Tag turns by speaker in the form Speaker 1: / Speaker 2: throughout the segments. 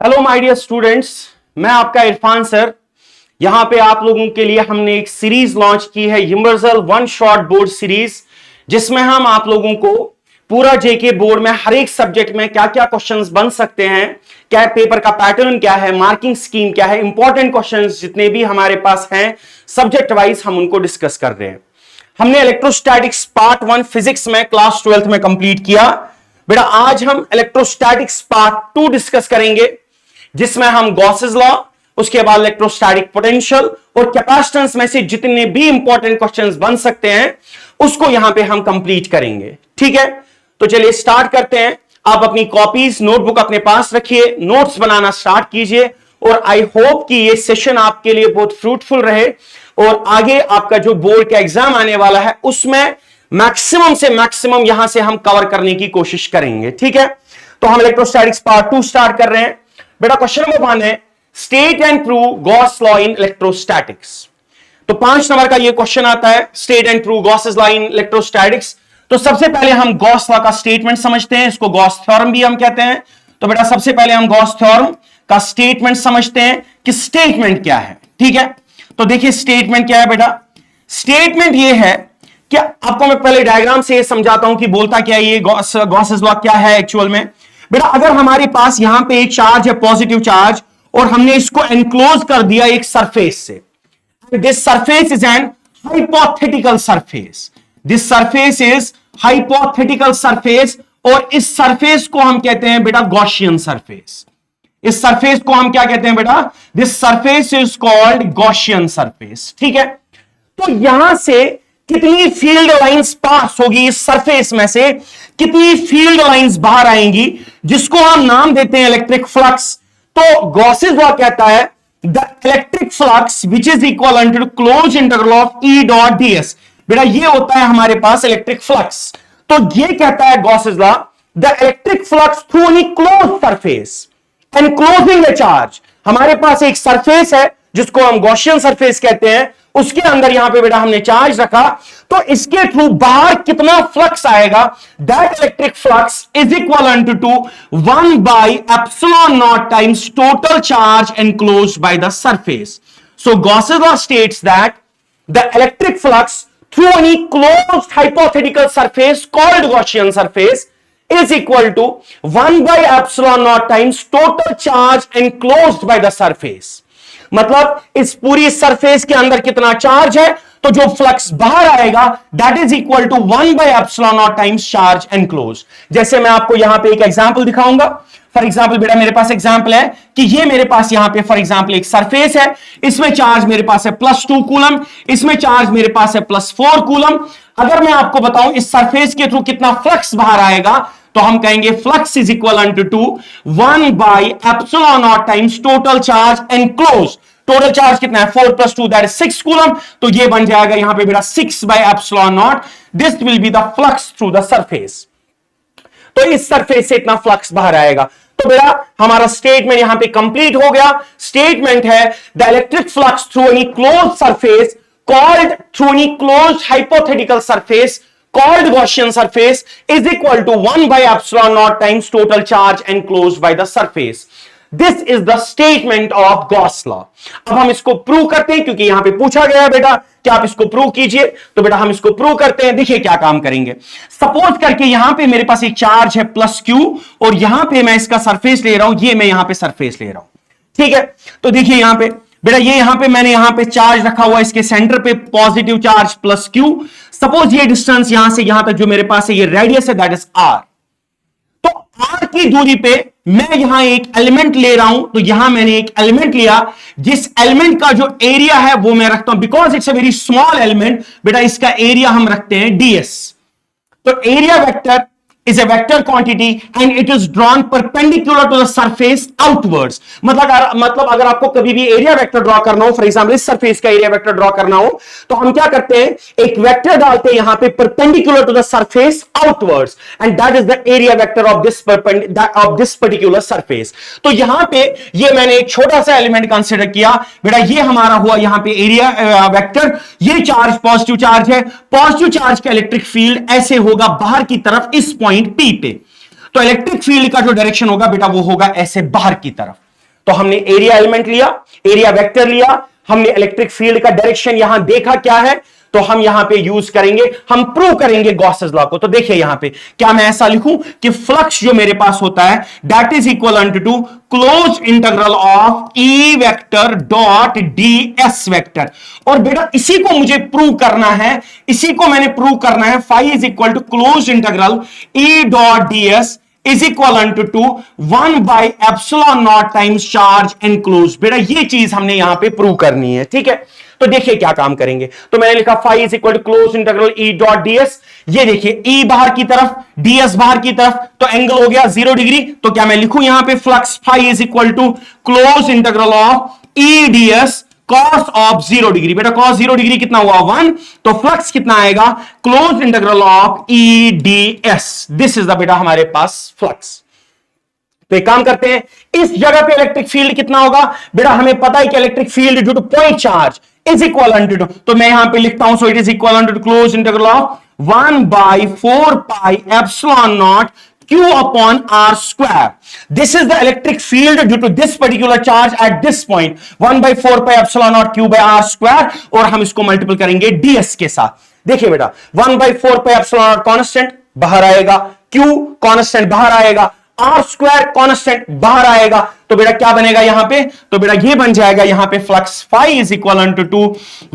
Speaker 1: Hello my dear students, मैं आपका Irfan sir. यहां पे आप लोगों के लिए हमने एक सीरीज लॉन्च की है, universal one shot board series, जिसमें हम आप लोगों को पूरा जेके बोर्ड में हर एक सब्जेक्ट में क्या क्या क्वेश्चंस बन सकते हैं, क्या पेपर का पैटर्न क्या है, मार्किंग स्कीम क्या है, इंपॉर्टेंट क्वेश्चंस जितने भी हमारे पास हैं सब्जेक्ट वाइज हम उनको डिस्कस कर रहे हैं। हमने इलेक्ट्रोस्टैटिक्स पार्ट 1 फिजिक्स में क्लास 12th में कंप्लीट किया। बेटा आज हम इलेक्ट्रोस्टैटिक्स पार्ट 2 डिस्कस करेंगे, जिसमें हम गॉसेस लॉ, उसके बाद इलेक्ट्रोस्टैटिक पोटेंशियल और कैपेसिटेंस में से जितने भी इंपॉर्टेंट क्वेश्चंस बन सकते हैं उसको यहां पे हम कंप्लीट करेंगे। ठीक है, तो चलिए स्टार्ट करते हैं। आप अपनी कॉपीज नोटबुक अपने पास रखिए, नोट्स बनाना स्टार्ट कीजिए और आई होप कि ये सेशन आपके लिए बहुत फ्रूटफुल रहे और आगे आपका जो बोर्ड का एग्जाम आने वाला है उसमें मैक्सिमम से मैक्सिमम यहां से हम कवर करने की कोशिश करेंगे। ठीक है, तो हम इलेक्ट्रोस्टैटिक्स पार्ट 2 स्टार्ट कर रहे हैं। बेटा क्वेश्चन नंबर 1 है, state and prove Gauss law in electrostatics. तो 5 नंबर का ये क्वेश्चन आता है, state and prove Gauss law in electrostatics. तो सबसे पहले हम गॉस लॉ का स्टेटमेंट समझते हैं, इसको गॉस थ्योरम भी हम कहते हैं। तो बेटा सबसे पहले हम गॉस थ्योरम का स्टेटमेंट समझते हैं कि स्टेटमेंट क्या है। ठीक है, तो देखिए स्टेटमेंट क्या है बेटा। स्टेटमेंट ये है कि आपको मैं पहले डायग्राम से ये समझाता हूं कि बोलता क्या है ये गॉसेस लॉ क्या है एक्चुअल में। बेटा अगर हमारे पास यहां पे एक चार्ज है, पॉजिटिव चार्ज, और हमने इसको एनक्लोज कर दिया एक सरफेस से, this surface is an hypothetical surface, this surface is hypothetical surface, और इस सरफेस को हम कहते हैं बेटा गॉसियन सरफेस। इस सरफेस को हम क्या कहते हैं बेटा, this surface is called Gaussian surface. ठीक है, तो यहां से कितनी फील्ड लाइंस पास होगी इस सरफेस में से, कितनी फील्ड लाइंस बाहर आएंगी, जिसको हम नाम देते हैं इलेक्ट्रिक फ्लक्स। तो गॉसेस लॉ कहता है the electric flux which is equal to close integral of E dot DS. बेटा ये होता है हमारे पास इलेक्ट्रिक फ्लक्स। तो ये कहता है Gauss's law the electric flux through any close surface enclosing the charge. हमारे पास एक सरफेस है जिसको हम गॉसियन सरफेस कहते हैं, उसके अंदर यहां पे बेटा हमने चार्ज रखा, तो इसके थ्रू बाहर कितना फ्लक्स आएगा, that electric flux is equal to 1 by epsilon naught times total charge enclosed by the surface. So Gauss's law states that the electric flux through any closed hypothetical surface called Gaussian surface is equal to 1 by epsilon naught times total charge enclosed by the surface। मतलब इस पूरी surface के अंदर कितना charge है, तो जो flux बाहर आएगा that is equal to 1 by epsilon naught times charge enclose. जैसे मैं आपको यहां पे एक एग्जांपल दिखाऊंगा। फॉर एग्जांपल बेटा मेरे पास एग्जांपल है कि ये मेरे पास यहां पे फॉर एग्जांपल एक सरफेस है, इसमें चार्ज मेरे पास है +2 कूलम, इसमें चार्ज मेरे पास है +4 कूलम। अगर मैं आपको बताऊं इस सरफेस के थ्रू कितना फ्लक्स बाहर आएगा, तो हम कहेंगे flux is equal to 1 by epsilon naught times total charge enclose. Total charge कितना है 4 + 2 दैट इज 6 कूलम, तो ये बन जाएगा यहां पे बेटा 6 by epsilon naught, this will be the flux through the surface. तो इस सरफेस से इतना फ्लक्स बाहर आएगा। तो बेटा हमारा स्टेटमेंट यहां पे कंप्लीट हो गया। स्टेटमेंट है the electric flux through any close surface called through any close hypothetical surface called Gaussian surface is equal to 1 by epsilon naught times total charge enclosed by the surface. This is the statement of Gauss law. अब हम इसको prove करते हैं, क्योंकि यहां पे पूछा गया है बेटा कि आप इसको प्रूव कीजिए। तो बेटा हम इसको प्रूव करते हैं। देखिए क्या काम करेंगे। सपोज करके यहां पे मेरे पास एक चार्ज है +q, और यहां पे मैं इसका सरफेस ले रहा हूं, ये मैं यहां पे सरफेस ले रहा हूं। ठीक है, तो देखिए यहां पे बेटा ये यहां पे मैंने यहां पे चार्ज रखा हुआ है, इसके सेंटर पे पॉजिटिव चार्ज +q। सपोज ये डिस्टेंस यहां से यहां तक जो मेरे पास है ये रेडियस है, दैट इज r। तो r की दूरी पे मैं यहां एक एलिमेंट ले रहा हूं, तो यहां मैंने एक एलिमेंट लिया, जिस एलिमेंट का जो एरिया है वो मैं रखता हूं, because it's a very small element, बेटा इसका एरिया हम रखते हैं ds। तो area vector is a vector quantity and it is drawn perpendicular to the surface outwards। मतलब अगर आपको कभी भी एरिया वेक्टर ड्रॉ करना हो, फॉर एग्जांपल इस सरफेस का एरिया वेक्टर ड्रॉ करना हो, तो हम क्या करते हैं, एक वेक्टर डालते हैं यहां पे perpendicular to the surface outwards and that is the area vector of this particular surface। तो यहां पे ये मैंने एक छोटा सा एलिमेंट कंसीडर किया, बेटा ये हमारा हुआ यहां पे एरिया वेक्टर। ये चार्ज पॉजिटिव चार्ज है, पॉजिटिव चार्ज का इलेक्ट्रिक फील्ड ऐसे होगा बाहर की तरफ इस पॉइंट P पे। तो इलेक्ट्रिक फील्ड का जो डायरेक्शन होगा बेटा वो होगा ऐसे बाहर की तरफ। तो हमने एरिया एलिमेंट लिया, एरिया वेक्टर लिया, हमने इलेक्ट्रिक फील्ड का डायरेक्शन यहां देखा क्या है, तो हम यहां पे यूज करेंगे, हम प्रूव करेंगे गॉसेस लॉ को। तो देखिए यहां पे क्या मैं ऐसा लिखूं कि फ्लक्स जो मेरे पास होता है that is equal to close integral of E vector dot D S vector. और बेटा इसी को मुझे प्रूव करना है, इसी को मैंने प्रूव करना है, phi is equal to close integral E dot D S is equal to 1 by epsilon naught times charge enclose. बेटा ये चीज हमने यहां पे प्रूव करनी है, ठीक है। तो देखिए क्या काम करेंगे, तो मैंने लिखा phi is equal to close integral E dot DS. ये देखिए ई बाहर की तरफ, डीएस बाहर की तरफ, तो एंगल हो गया 0 डिग्री। तो क्या मैं लिखूं यहां पे flux phi is equal to close integral of E ds cos of 0 degree. बेटा कॉस 0 डिग्री कितना हुआ 1, तो फ्लक्स कितना आएगा close integral of E d s. This is the बेटा हमारे पास फ्लक्स। तो एक काम करते हैं, इस जगह पे इलेक्ट्रिक फील्ड कितना होगा, बेटा हमें पता है कि electric field due to point charge is equal to, तो मैं यहां पे लिखता हूं, so it is equal to close integral of 1 by 4 pi epsilon naught Q upon R square. This is the electric field due to this particular charge at this point. 1 by 4 pi epsilon naught Q by R square, और हम इसको multiple करेंगे ds के साथ। देखिए बेटा 1 by 4 pi epsilon naught constant बाहर आएगा, Q कांस्टेंट बाहर आएगा, R स्क्वायर कांस्टेंट बाहर आएगा, तो बेटा क्या बनेगा यहां पे, तो बेटा ये बन जाएगा यहां पे flux phi is equal to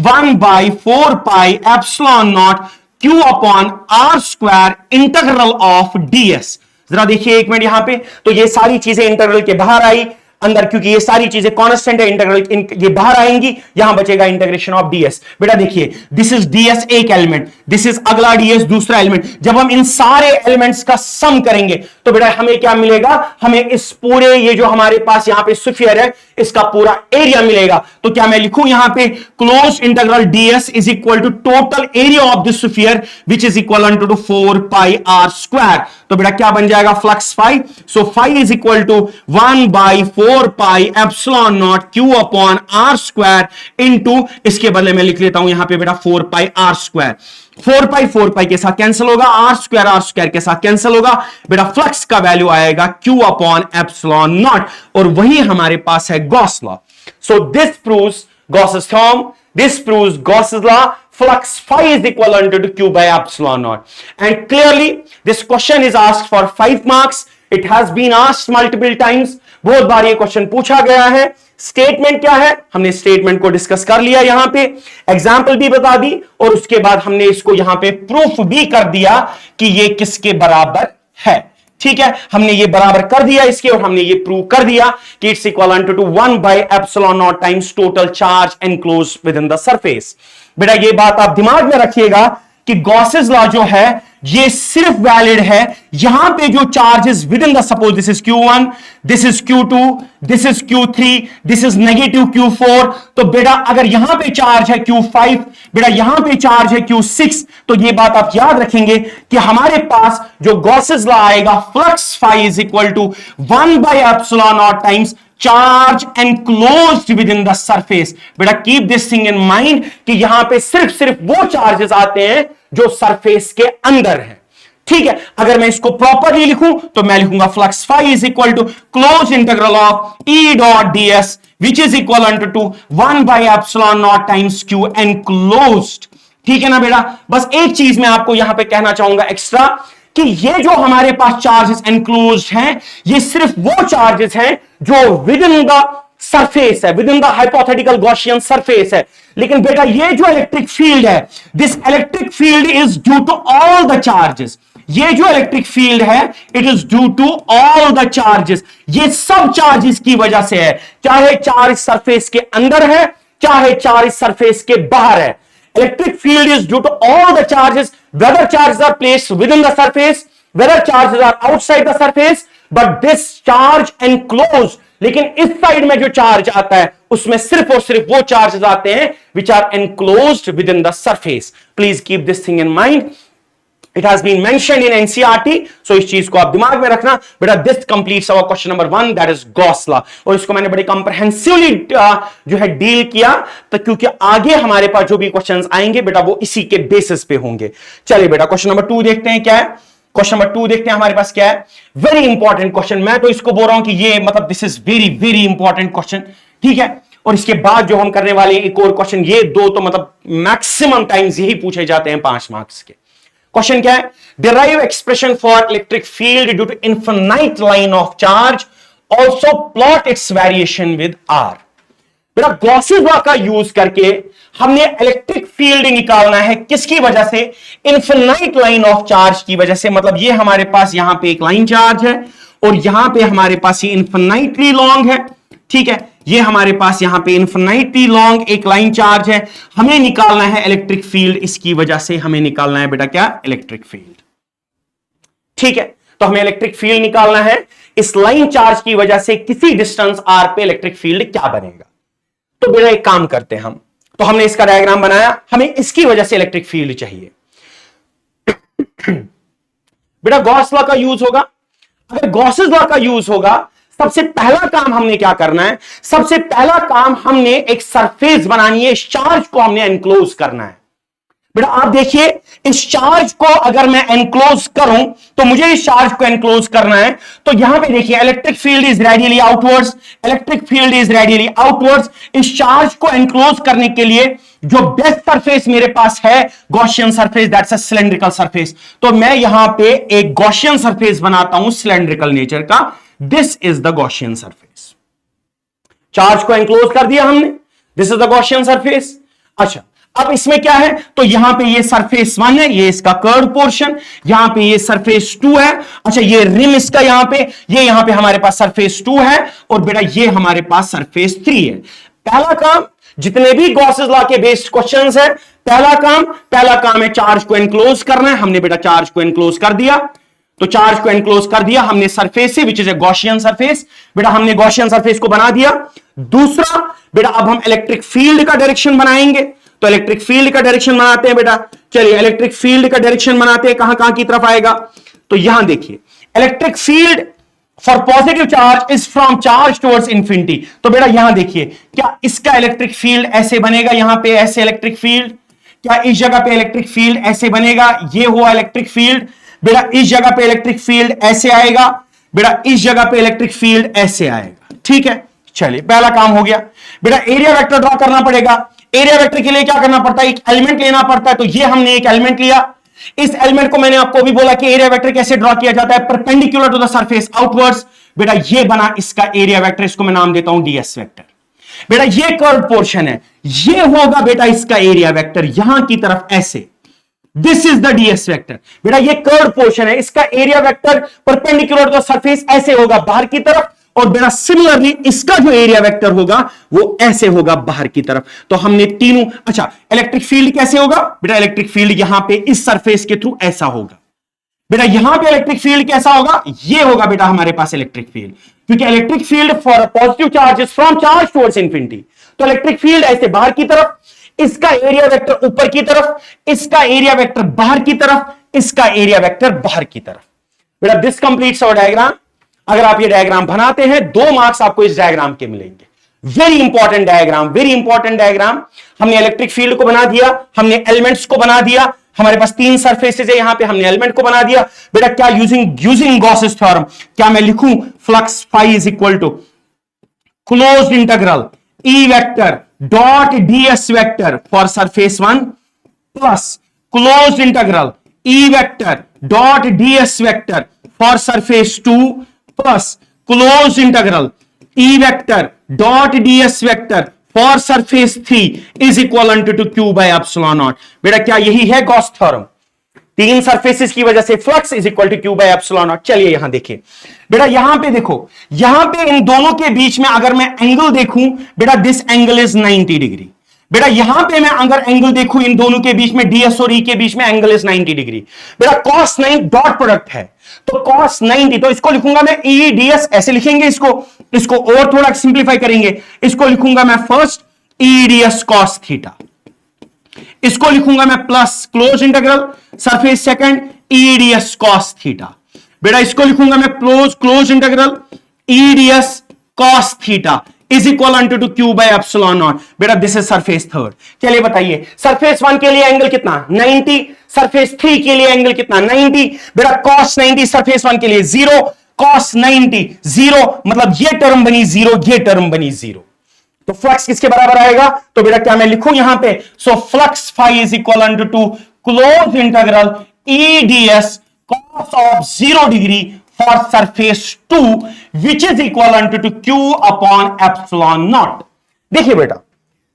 Speaker 1: 1 by 4 pi epsilon naught Q upon R square integral of ds। जरा देखिए एक मिनट यहां पे, तो ये सारी चीजें इंटीग्रल के बाहर आई अंदर, क्योंकि ये सारी चीजें कांस्टेंट है, इंटीग्रल ये बाहर आएंगी, यहां बचेगा इंटीग्रेशन ऑफ ds। बेटा देखिए दिस इज ds एक एलिमेंट, दिस इज अगला ds दूसरा एलिमेंट। जब हम इन सारे एलिमेंट्स का सम करेंगे तो बेटा हमें क्या मिलेगा, हमें इस पूरे ये जो हमारे पास यहां पे स्फीयर है इसका पूरा एरिया मिलेगा। तो क्या मैं लिखूं यहां पे close integral ds is equal to total area of this sphere which is equal to 4 pi r square. तो बेटा क्या बन जाएगा flux phi, so phi is equal to 1 by 4 pi epsilon naught Q upon R square into, इसके बदले में लिख लेता हूं यहां पे बेटा 4 पाई R स्क्वायर। 4 पाई के साथ कैंसिल होगा, R स्क्वायर के साथ कैंसिल होगा, बेटा फ्लक्स का वैल्यू आएगा Q अपॉन एप्सिलॉन नॉट, और वही हमारे पास है Gauss law. So this proves Gauss's theorem, this proves Gauss's law, flux phi is equal to Q by epsilon naught. And clearly this question is asked for 5 marks. It has been asked multiple times. बहुत बार ये question पूछा गया है। Statement क्या है, हमने statement को discuss कर लिया, यहां पे एग्जांपल भी बता दी, और उसके बाद हमने इसको यहां पे प्रूफ भी कर दिया कि ये किसके बराबर है। ठीक है, हमने ये बराबर कर दिया इसके, और हमने ये प्रूव कर दिया कि it's equal to 1 by epsilon naught times total charge enclose within the surface. बेटा ये बात आप दिमाग में रखिएगा कि गॉसेस लॉ जो है ये सिर्फ वैलिड है यहां पे जो charges with in the, suppose this is Q1, this is Q2, this is Q3, this is negative Q4। तो बेटा अगर यहां पे चार्ज है Q5, बेटा यहां पे चार्ज है Q6, तो ये बात आप याद रखेंगे कि हमारे पास जो गॉसेस लॉ आएगा flux phi is equal to 1 by epsilon naught times charge enclosed within the surface. बेटा keep this thing in mind कि यहां पे सिर्फ वो चार्जेस आते हैं जो सरफेस के अंदर है। ठीक है, अगर मैं इसको प्रॉपरली लिखूं तो मैं लिखूंगा flux phi is equal to close integral of E dot ds which is equal to 1 by epsilon naught times Q enclosed. ठीक है ना बेटा, बस एक चीज मैं आपको यहां पे कहना चाहूंगा एक्स्ट्रा कि ये जो हमारे पास चार्जेस एनक्लोज्ड हैं ये सिर्फ वो चार्जेस हैं जो विद इन द सरफेस है, within the hypothetical Gaussian surface है। लेकिन बेटा ये जो इलेक्ट्रिक फील्ड है, this electric field is due to all the charges. ये जो इलेक्ट्रिक फील्ड है it is due to all the charges, ये सब चार्जेस की वजह से है, चाहे चार्ज सरफेस के अंदर है चाहे चार्ज सरफेस के बाहर है। Electric field is due to all the charges, whether charges are placed within the surface, whether charges are outside the surface, but this charge enclosed। लेकिन इस साइड में जो चार्ज आता है उसमें सिर्फ और सिर्फ वो चार्जेस आते हैं which are enclosed within the surface. Please keep this thing in mind. It has been mentioned in NCERT, so इस चीज को आप दिमाग में रखना बेटा। This completes our question number 1, that is Gauss law, और इसको मैंने बड़े comprehensively जो है डील किया, तो क्योंकि आगे हमारे पास जो भी क्वेश्चंस आएंगे बेटा वो इसी के बेसिस पे होंगे। चलिए बेटा क्वेश्चन नंबर 2 देखते हैं क्या है। क्वेश्चन नंबर 2 देखते हैं हमारे पास क्या है। वेरी इंपॉर्टेंट क्वेश्चन, मैं तो इसको बोल रहा हूं कि ये मतलब this is very very important question, ठीक है। और इसके बाद जो हम करने वाले हैं एक और क्वेश्चन, ये दो तो मतलब मैक्सिमम टाइम्स यही पूछे जाते हैं 5 मार्क्स के। क्वेश्चन क्या है? Derive expression for electric field due to infinite line of charge, also plot its variation with R. बेटा गॉसेस लॉ का यूज करके हमने इलेक्ट्रिक फील्ड निकालना है, किसकी वजह से? इनफिनाइट लाइन ऑफ चार्ज की वजह से। मतलब ये हमारे पास यहां पे एक लाइन चार्ज है और यहां पे हमारे पास ये इनफिनाइटली लॉन्ग है, ठीक है। ये हमारे पास यहां पे इनफिनाइटली लॉन्ग एक लाइन चार्ज है, हमें निकालना है इलेक्ट्रिक फील्ड, इसकी वजह से हमें निकालना है बेटा क्या? इलेक्ट्रिक फील्ड, ठीक है। तो हमें इलेक्ट्रिक फील्ड निकालना है, इस लाइन चार्ज की वजह से किसी डिस्टेंस आर पे इलेक्ट्रिक फील्ड क्या बनेगा। तो बेटा एक काम करते हैं हम, तो हमने इसका डायग्राम बनाया, हमें इसकी वजह से इलेक्ट्रिक फील्ड चाहिए। बेटा गॉस लॉ का यूज होगा। अगर गॉसेस लॉ का यूज होगा, सबसे पहला काम हमने क्या करना है? सबसे पहला काम हमने एक सरफेस बनानी है, इस चार्ज को हमने एनक्लोज करना है। बेटा आप देखिए, इस चार्ज को अगर मैं एनक्लोज करूं, तो मुझे इस चार्ज को एनक्लोज करना है, तो यहां पे देखिए electric field is radially outwards, electric field is radially outwards. इस चार्ज को एनक्लोज करने के लिए जो बेस्ट सरफेस मेरे पास है, Gaussian surface, that's a cylindrical surface. तो मैं यहां पे एक गॉसियन सरफेस बनाता हूं सिलेंड्रिकल नेचर का, this is the Gaussian surface. Charge को एनक्लोज कर दिया हमने, this is the Gaussian surface. अच्छा अब इसमें क्या है? तो यहां पे ये सरफेस 1 है, ये इसका कर्व पोर्शन, यहां पे ये सरफेस 2 है। अच्छा ये रिम इसका यहां पे, ये यहां पे हमारे पास सरफेस 2 है, और बेटा ये हमारे पास सरफेस 3 है। पहला काम, जितने भी गॉसेस लॉ के बेस्ड क्वेश्चंस है, पहला काम है चार्ज को एनक्लोज करना है। हमने बेटा चार्ज को एनक्लोज कर दिया, तो चार्ज को एनक्लोज कर दिया हमने सरफेस से, which is a Gaussian surface. बेटा हमने गॉसियन सरफेस को बना दिया। दूसरा बेटा अब हम इलेक्ट्रिक फील्ड का डायरेक्शन बनाएंगे, तो इलेक्ट्रिक फील्ड का डायरेक्शन बनाते हैं बेटा। चलिए इलेक्ट्रिक फील्ड का डायरेक्शन बनाते हैं, कहां कहां की तरफ आएगा? तो यहां देखिए, electric field for positive charge is from charge towards infinity. तो बेटा यहां देखिए, क्या इसका इलेक्ट्रिक फील्ड ऐसे बनेगा, यहां पे ऐसे इलेक्ट्रिक फील्ड? क्या इस जगह पे इलेक्ट्रिक फील्ड ऐसे बनेगा? ये हुआ इलेक्ट्रिक फील्ड। बेटा इस जगह पे इलेक्ट्रिक फील्ड ऐसे आएगा, बेटा इस जगह पे इलेक्ट्रिक फील्ड ऐसे आएगा, ठीक है। चलिए पहला काम हो गया। बेटा एरिया वेक्टर ड्रॉ करना पड़ेगा। एरिया वेक्टर के लिए क्या करना पड़ता है? एक एलिमेंट लेना पड़ता है। तो ये हमने एक एलिमेंट लिया, इस एलिमेंट को मैंने आपको भी बोला कि एरिया वेक्टर कैसे ड्रॉ किया जाता है, perpendicular to the surface outwards. बेटा ये बना इसका एरिया वेक्टर, इसको मैं नाम देता हूं डीएस वेक्टर। बेटा ये कर्व पोर्शन है, ये होगा बेटा इसका एरिया वेक्टर, यहां की तरफ ऐसे, this is the ds vector. बेटा ये कर्व पोर्शन है, इसका area vector perpendicular to the surface ऐसे होगा बाहर की तरफ, और बेटा सिमिलरली इसका जो एरिया वेक्टर होगा वो ऐसे होगा बाहर की तरफ। तो हमने तीनों, अच्छा इलेक्ट्रिक फील्ड कैसे होगा? बेटा इलेक्ट्रिक फील्ड यहां पे इस सरफेस के थ्रू ऐसा होगा। बेटा यहां पे इलेक्ट्रिक फील्ड कैसा होगा? ये होगा बेटा हमारे पास इलेक्ट्रिक फील्ड, क्योंकि electric field for positive charges from charge towards infinity. तो इलेक्ट्रिक फील्ड ऐसे बाहर की तरफ, इसका एरिया वेक्टर ऊपर की तरफ, इसका एरिया वेक्टर बाहर की तरफ, इसका एरिया वेक्टर बाहर की तरफ। बेटा दिस कंप्लीट्स आवर डायग्राम। अगर आप ये डायग्राम बनाते हैं, 2 मार्क्स आपको इस डायग्राम के मिलेंगे। Very important diagram, very important diagram. हमने इलेक्ट्रिक फील्ड को बना दिया, हमने एलिमेंट्स को बना दिया, हमारे पास 3 सरफेसेस है, यहां पे हमने एलिमेंट को बना दिया। बेटा क्या यूजिंग गॉसेस थ्योरम क्या मैं लिखूं? Flux phi is equal to closed integral E vector dot ds vector for surface 1 plus closed integral E vector dot ds vector for surface 2 plus closed integral E vector dot ds vector for surface 3 is equal to Q by epsilon naught. बेटा क्या यही है Gauss theorem? 3 surfaces की वजह से flux is equal to Q by epsilon naught. चलिए यहां देखिए, बेटा यहां पे देखो, यहां पे इन दोनों के बीच में अगर मैं एंगल देखूं, बेटा दिस एंगल इज 90 डिग्री। बेटा यहां पे मैं अगर एंगल देखूं इन दोनों के बीच में, डीएस और ई के बीच में, एंगल इज 90 डिग्री। बेटा cos 9 डॉट प्रोडक्ट है, तो cos 90, तो इसको लिखूंगा मैं ई डीएस, ऐसे लिखेंगे इसको और थोड़ा सिंप्लीफाई करेंगे, इसको लिखूंगा मैं first E ds cos theta, इसको लिखूंगा मैं plus close integral surface second E ds cos theta. बेटा इसको लिखूंगा मैं close integral E ds cos theta, is equal to Q by epsilon naught. बेटा दिस इज सरफेस थर्ड। चलिए बताइए सरफेस वन के लिए एंगल कितना 90, सरफेस थ्री के लिए एंगल कितना 90। बेटा cos 90 सरफेस वन के लिए 0, cos 90 0, मतलब ये टर्म बनी 0, ये टर्म बनी 0। तो फ्लक्स किसके बराबर आएगा? तो बेटा क्या मैं लिखूं यहां पे? So flux phi is equal to close integral E d s cos of 0 degree for surface 2 which is equivalent to q upon epsilon naught। देखिए बेटा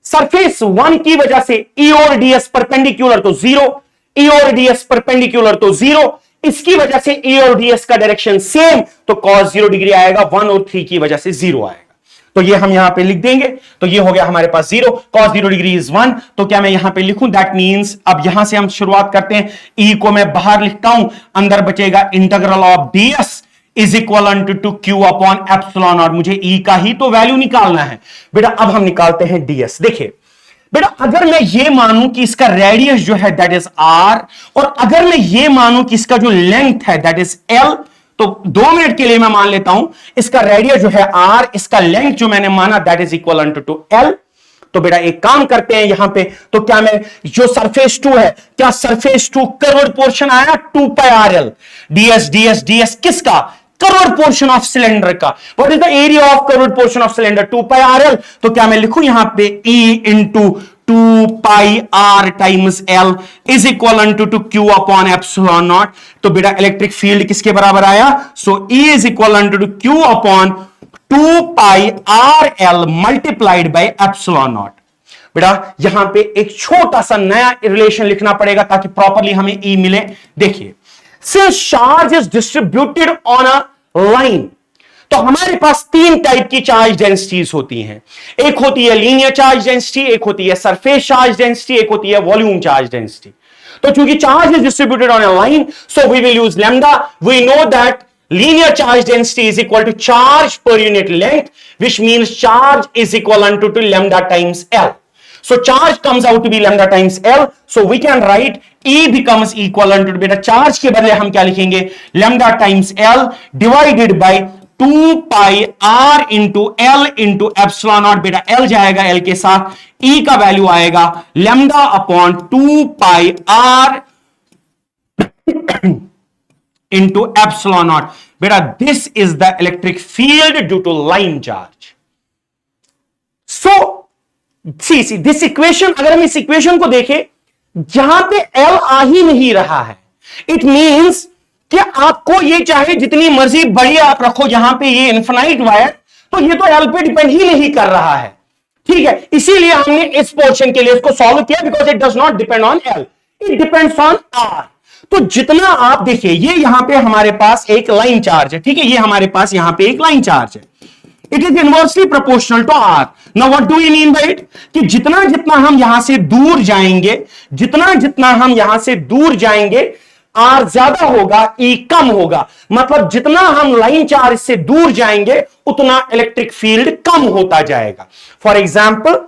Speaker 1: सरफेस 1 की वजह से E और ds परपेंडिकुलर तो 0, E और ds परपेंडिकुलर तो 0, इसकी वजह से E और ds का डायरेक्शन सेम, तो cos 0 डिग्री आएगा, 1 और 3 की वजह से 0 आएगा। तो ये हम यहां पे लिख देंगे, तो ये हो गया हमारे पास 0, cos 0 डिग्री इज 1। तो क्या मैं यहां पे लिखूं? दैट मींस अब यहां से हम शुरुआत करते हैं, E को मैं बाहर लिखता हूं, अंदर बचेगा integral of ds is equal to Q upon epsilon naught. मुझे E का ही तो वैल्यू निकालना है बेटा। अब हम निकालते हैं ds। देखिए बेटा अगर मैं ये मानूं कि इसका रेडियस जो है दैट इज r, और अगर मैं ये मानूं कि इसका जो लेंथ है दैट इज l, तो 2 मिनट के लिए मैं मान लेता हूं इसका रेडियस जो है r, इसका लेंथ जो मैंने माना that is equal to l। तो बेटा एक काम करते हैं यहां पे, तो क्या मैं जो सरफेस 2 है, क्या सरफेस 2 कर्व्ड पोर्शन आया 2 pi r l ds ds ds किसका? कर्व्ड पोर्शन ऑफ सिलेंडर का। What is the area of curved portion of cylinder? 2 pi r l. तो क्या मैं लिखूं यहां पे E into 2 pi r times l is equal to Q upon epsilon naught. तो बेटा इलेक्ट्रिक फील्ड किसके बराबर आया? So E is equal to Q upon 2 pi r l multiplied by epsilon naught. बेटा यहां पे एक छोटा सा नया रिलेशन लिखना पड़ेगा ताकि प्रॉपरली हमें E मिले। देखिए since charge is distributed on a line, तो हमारे पास 3 टाइप की चार्ज डेंसिटीज होती हैं। एक होती है लीनियर चार्ज डेंसिटी, एक होती है सरफेस चार्ज डेंसिटी, एक होती है वॉल्यूम चार्ज डेंसिटी। तो चूंकि charge is distributed on a line, so we will use lambda. We know that linear charge density is equal to charge per unit length, which means charge is equal to lambda times L. So charge comes out to be lambda times L. So we can write E becomes equal to बेटा charge के बदले हम क्या लिखेंगे? lambda times L divided by 2 pi R into L into epsilon naught। बेटा L जाएगा L के साथ, E का वैल्यू आएगा lambda upon 2 pi R into epsilon naught। बेटा this is the electric field due to line charge। So see this equation, अगर हम इस इक्वेशन को देखें जहां पे L आ ही नहीं रहा है, इट मींस कि आपको ये चाहे जितनी मर्जी बड़ी आप रखो यहां पे ये इन्फिनाइट वायर, तो ये तो L पे डिपेंड ही नहीं कर रहा है। ठीक है, इसीलिए हमने इस पोर्शन के लिए इसको सॉल्व किया, because it does not depend on L, it depends on R। तो जितना आप देखिए ये यहां पे हमारे पास एक लाइन चार्ज है, ठीक है, ये हमारे पास यहां पे एक लाइन चार्ज है, it is inversely proportional to R। Now what do we mean by it? कि जितना जितना हम यहां से दूर जाएंगे, जितना जितना हम यहां से दूर जाएंगे R ज्यादा होगा, E कम होगा। मतलब जितना हम लाइन चार्ज से दूर जाएंगे उतना इलेक्ट्रिक फील्ड कम होता जाएगा। फॉर एग्जाम्पल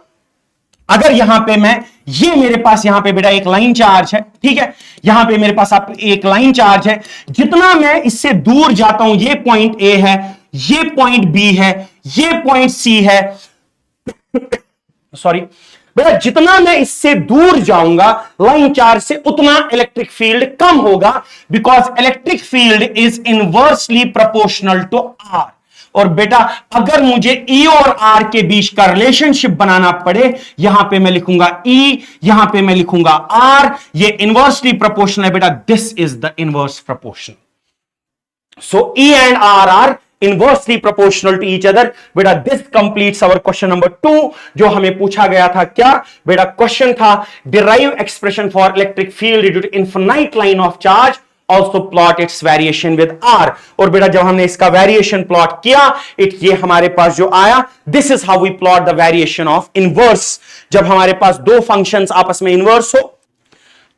Speaker 1: अगर यहां पे मैं ये मेरे पास यहां पे बेटा एक लाइन चार्ज है, ठीक है, यहां पे मेरे पास आप एक लाइन चार्ज है, जितना मैं इससे दूर जाता हूं, ये पॉइंट A है, ये पॉइंट B है, ये पॉइंट C है, सॉरी बेटा जितना मैं इससे दूर जाऊंगा लाइन चार्ज से उतना इलेक्ट्रिक फील्ड कम होगा, because electric field is inversely proportional to R। और बेटा अगर मुझे E और R के बीच का रिलेशनशिप बनाना पड़े, यहां पे मैं लिखूंगा E, यहां पे मैं लिखूंगा R, ये इनवर्सली प्रोपोर्शनल है बेटा, this is the inverse proportion. So E and R are inversely proportional to each other. बेटा this completes our question number 2, जो हमें पूछा गया था। क्या बेटा क्वेश्चन था? Derive expression for electric field due to infinite line of charge, also plot its variation with R। और बेटा जब हमने इसका वेरिएशन प्लॉट किया, ये हमारे पास जो आया, this is how we plot the variation of inverse। जब हमारे पास दो फंक्शंस आपस में इनवर्स हो,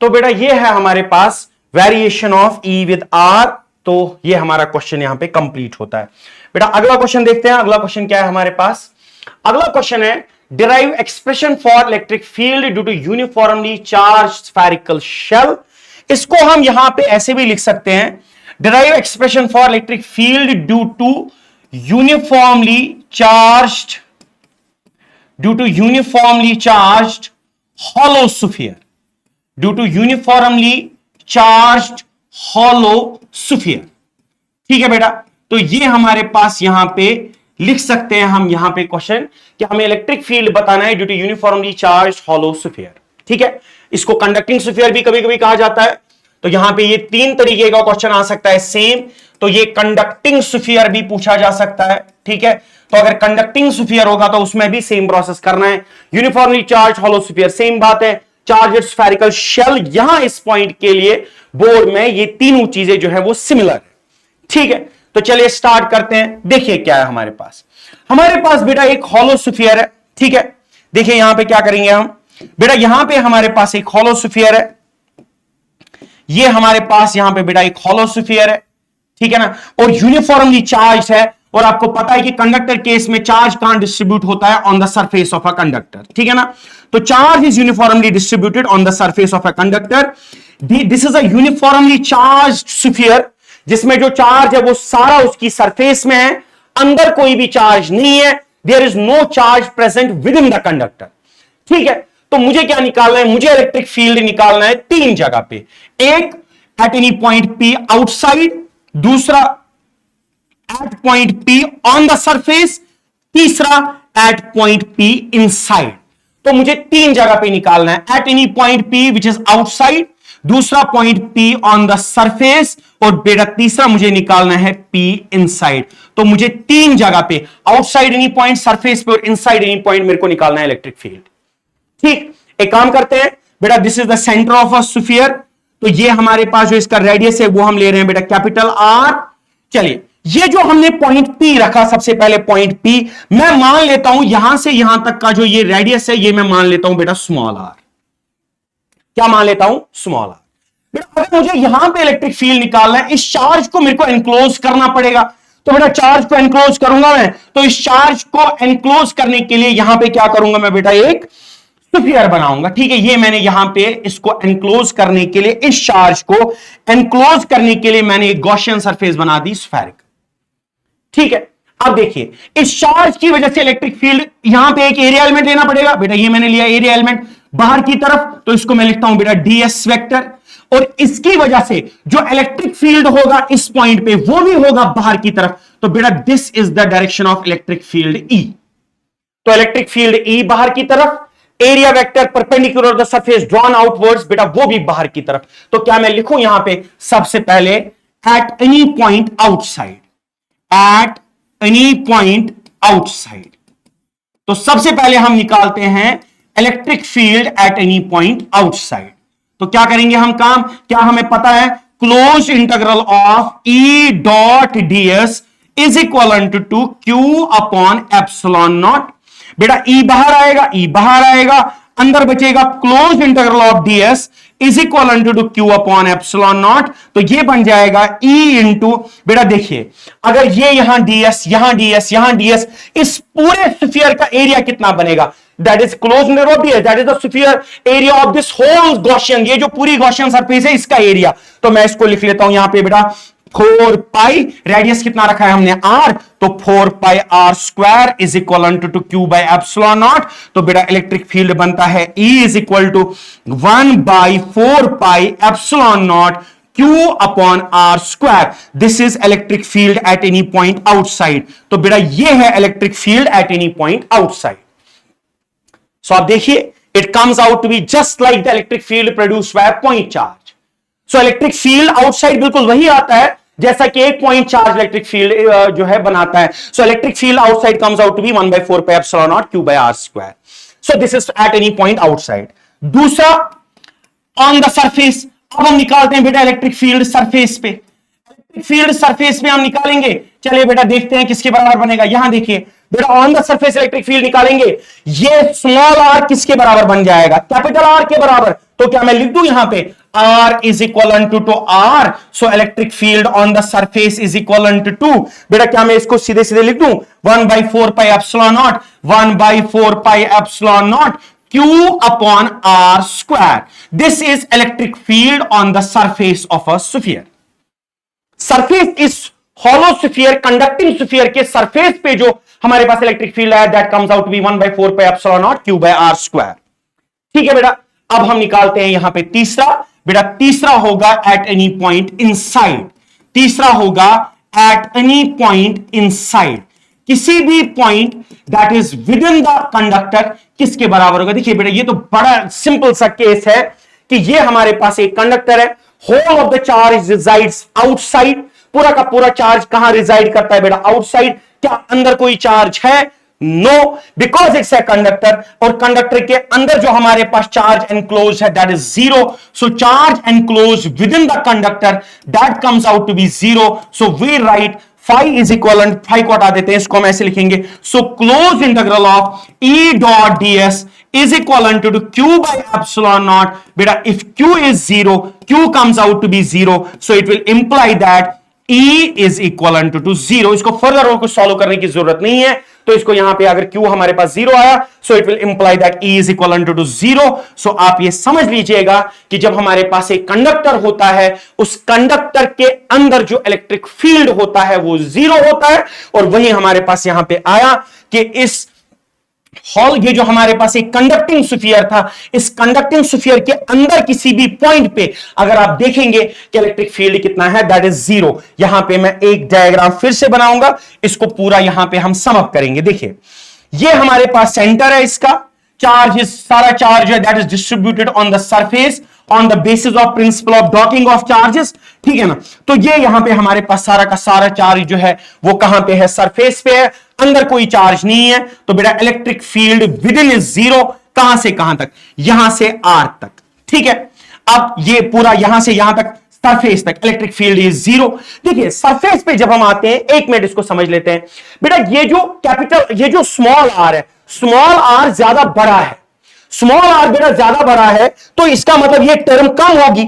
Speaker 1: तो बेटा ये है हमारे पास variation of E with R। तो ये हमारा क्वेश्चन यहां पे कंप्लीट होता है। बेटा अगला क्वेश्चन देखते हैं। अगला क्वेश्चन क्या है हमारे पास? अगला क्वेश्चन है derive expression for electric field due to uniformly charge spherical shell. इसको हम यहां पे ऐसे भी लिख सकते हैं, derive expression for electric field due to uniformly charged due to uniformly charged hollow sphere, due to uniformly charged hollow sphere. ठीक है बेटा, तो ये हमारे पास यहां पे लिख सकते हैं हम यहां पे क्वेश्चन कि हमें इलेक्ट्रिक फील्ड बताना है due to uniformly charged hollow sphere. ठीक है, इसको कंडक्टिंग स्फीयर भी कभी कभी कहा जाता है। तो यहां पे ये तीन तरीके का क्वेश्चन आ सकता है सेम। तो ये कंडक्टिंग स्फीयर भी पूछा जा सकता है। ठीक है, तो अगर कंडक्टिंग स्फीयर होगा तो उसमें भी सेम प्रोसेस करना है। Uniformly charge hollow sphere same बात है। चार्ज स्फेरिकल शेल, यहां इस पॉइंट के लिए बोर्ड में ये तीनों चीजें जो है वो सिमिलर है। ठीक है, तो चलिए स्टार्ट करते हैं। देखिए क्या है हमारे पास बेटा एक हॉलो स्फीयर है। ठीक है, देखिए यहां पे क्या करेंगे हम बेटा, यहां पे हमारे पास एक हॉलो स्फीयर है। ये हमारे पास यहां पे बेटा एक हॉलो स्फीयर है। ठीक है ना, और यूनिफॉर्मली चार्ज है। और आपको पता है कि कंडक्टर केस में चार्ज कहां डिस्ट्रीब्यूट होता है, on the surface of a conductor. ठीक है ना, तो charge is uniformly distributed on the surface of a conductor. This is a uniformly charged sphere, जिसमें जो चार्ज है वो सारा उसकी सरफेस में है, अंदर कोई भी चार्ज नहीं है। There is no charge present within the conductor. ठीक है, तो मुझे क्या निकालना है, मुझे इलेक्ट्रिक फील्ड निकालना है तीन जगह पे। एक at any point P outside, दूसरा at point P on the surface, तीसरा एट पॉइंट पी इनसाइड। तो मुझे तीन जगह पे निकालना है, at any point P which is outside, दूसरा point P on the surface, और बेटा तीसरा मुझे निकालना है पी इनसाइड। तो मुझे तीन जगह पे, आउटसाइड एनी पॉइंट, सरफेस पे और इनसाइड एनी पॉइंट, मेरे को निकालना है इलेक्ट्रिक फील्ड। ठीक, एक काम करते हैं बेटा, this is the centre of a sphere. तो ये हमारे पास जो इसका रेडियस है वो हम ले रहे हैं बेटा कैपिटल आर। चलिए, ये जो हमने पॉइंट पी रखा, सबसे पहले पॉइंट पी मैं मान लेता हूं यहां से यहां तक का जो ये रेडियस है, ये मैं मान लेता हूं बेटा स्मॉल आर। क्या मान लेता हूं, स्मॉल आर। बेटा अगर मुझे यहां पे इलेक्ट्रिक फील्ड निकालना है, इस चार्ज को मेरे को एनक्लोज करना पड़ेगा। तो बेटा चार्ज को एनक्लोज करूंगा मैं, तो इस चार्ज को एनक्लोज करने के लिए यहां पे क्या करूंगा मैं बेटा, एक स्फीयर बनाऊंगा। ठीक है, ये मैंने यहां पे इसको एनक्लोज करने के लिए, इस चार्ज को एनक्लोज करने के लिए मैंने एक गॉसियन सरफेस बना दी स्फेरिक। ठीक है, अब देखिए इस चार्ज की वजह से इलेक्ट्रिक फील्ड, यहां पे एक एरिया एलिमेंट लेना पड़ेगा। बेटा ये मैंने लिया एरिया एलिमेंट बाहर की तरफ, तो इसको मैं लिखता हूं बेटा ds वेक्टर। और इसकी वजह से जो इलेक्ट्रिक फील्ड होगा इस पॉइंट पे, वो भी होगा बाहर की तरफ। तो बेटा this is the direction of electric field E। तो इलेक्ट्रिक फील्ड E बाहर की तरफ, area vector perpendicular the surface drawn outwards, बेटा वो भी बाहर की तरफ। तो क्या मैं लिखूं यहां पे, सबसे पहले at any point outside, at any point outside. तो सबसे पहले हम निकालते हैं electric field at any point outside. तो क्या करेंगे हम काम, क्या हमें पता है, close integral of E dot ds is equal to Q upon epsilon naught. बेटा E बाहर आएगा, E बाहर आएगा, अंदर बचेगा close integral of ds is equal to Q upon epsilon naught. तो ये बन जाएगा E इंटू, बेटा देखिए अगर ये यहां ds, यहां ds, यहां ds, इस पूरे स्फीयर का एरिया कितना बनेगा, that is close integral of ds, that is the sphere area of this whole Gaussian, ये जो पूरी गॉसियन सरफेस है इसका एरिया। तो मैं इसको लिख लेता हूं यहां पे बेटा 4 पाई, रेडियस कितना रखा है हमने r, तो 4 pi r square is equal to Q by epsilon naught. तो बेटा इलेक्ट्रिक फील्ड बनता है E is equal to 1 by 4 pi epsilon naught Q upon r square. This is electric field at any point outside. तो बेटा ये है electric field at any point outside. So आप देखिए, it comes out to be just like the electric field produced by point charge. So electric field outside बिल्कुल वही आता है जैसा कि एक पॉइंट चार्ज इलेक्ट्रिक फील्ड जो है बनाता है। So electric field outside comes out to be 1 by 4 pi epsilon naught Q by r square. So this is at any point outside. दूसरा ऑन द सरफेस, अब हम निकालते हैं बेटा इलेक्ट्रिक फील्ड सरफेस पे। इलेक्ट्रिक फील्ड सरफेस पे हम निकालेंगे, चलिए बेटा देखते हैं किसके बराबर बनेगा। यहां देखिए बेटा on the surface electric field निकालेंगे, ये स्मॉल r किसके बराबर बन जाएगा, कैपिटल R के बराबर। तो क्या मैं लिख दूं यहां पे R is equivalent to R, so electric field on the surface is equivalent to 2। बेटा क्या मैं इसको सीधे सीधे लिख दूं 1 by 4 pi epsilon naught, 1 by 4 pi epsilon naught Q upon R square। This is electric field on the surface of a sphere। Surface is hollow sphere, conducting sphere के surface पे जो हमारे पास इलेक्ट्रिक फील्ड है, that comes out to be 1/4 pi epsilon naught Q by R square. ठीक है बेटा, अब हम निकालते हैं यहां पे तीसरा। बेटा तीसरा होगा एट एनी पॉइंट इनसाइड, तीसरा होगा एट एनी पॉइंट इनसाइड, किसी भी point that is within the conductor किसके बराबर होगा। देखिए बेटा, ये तो बड़ा सिंपल सा केस है कि ये हमारे पास एक कंडक्टर है, whole of the charge resides outside, पूरा का पूरा चार्ज कहां रिजाइड करता है बेटा, आउटसाइड। क्या अंदर कोई चार्ज है? No, because it's a conductor, और कंडक्टर के अंदर जो हमारे पास चार्ज एनक्लोज है that is zero. So charge enclose within the conductor that comes out to be zero. So we write phi is equal, phi को हटा देते हैं, इसको हम ऐसे लिखेंगे। So close integral of E dot D s is equivalent to q by epsilon naught. Beta, if q is 0, q comes out to be 0, so it will imply that e is equivalent to 0. इसको further और कुछ solve करने की जरूरत नहीं है, तो इसको यहां पे अगर q हमारे पास 0 आया, so it will imply that e is equivalent to 0. so आप ये समझ लीजिएगा कि जब हमारे पास एक कंडक्टर होता है, उस कंडक्टर के अंदर जो इलेक्ट्रिक फील्ड होता है वो 0 होता है, और वही हमारे पास यहां पे आया कि इस हॉल, ये जो हमारे पास एक कंडक्टिंग स्फीयर था, इस कंडक्टिंग स्फीयर के अंदर किसी भी पॉइंट पे अगर आप देखेंगे कि इलेक्ट्रिक फील्ड कितना है, दैट इज 0। यहां पे मैं एक डायग्राम फिर से बनाऊंगा, इसको पूरा यहां पे हम सम अप करेंगे। देखिए, ये हमारे पास सेंटर है, इसका चार्ज, सारा चार्ज है that is distributed on the surface on the basis of principle of docking of charges. ठीक है ना, तो ये यहां पे हमारे पास सारा का सारा चार्ज जो है वो कहां पे है, सरफेस पे है, अंदर कोई चार्ज नहीं है। तो बेटा electric field with in is 0, कहां से कहां तक, यहां से आर तक। ठीक है, अब ये पूरा यहां से यहां तक सरफेस तक इलेक्ट्रिक फील्ड इज 0। देखिए सरफेस पे जब हम आते हैं, एक मिनट इसको समझ लेते हैं बेटा, ये जो कैपिटल, ये जो स्मॉल आर है, स्मॉल आर ज्यादा बड़ा है, स्मॉल आर बेटा ज्यादा बड़ा है, तो इसका मतलब ये टर्म कम होगी।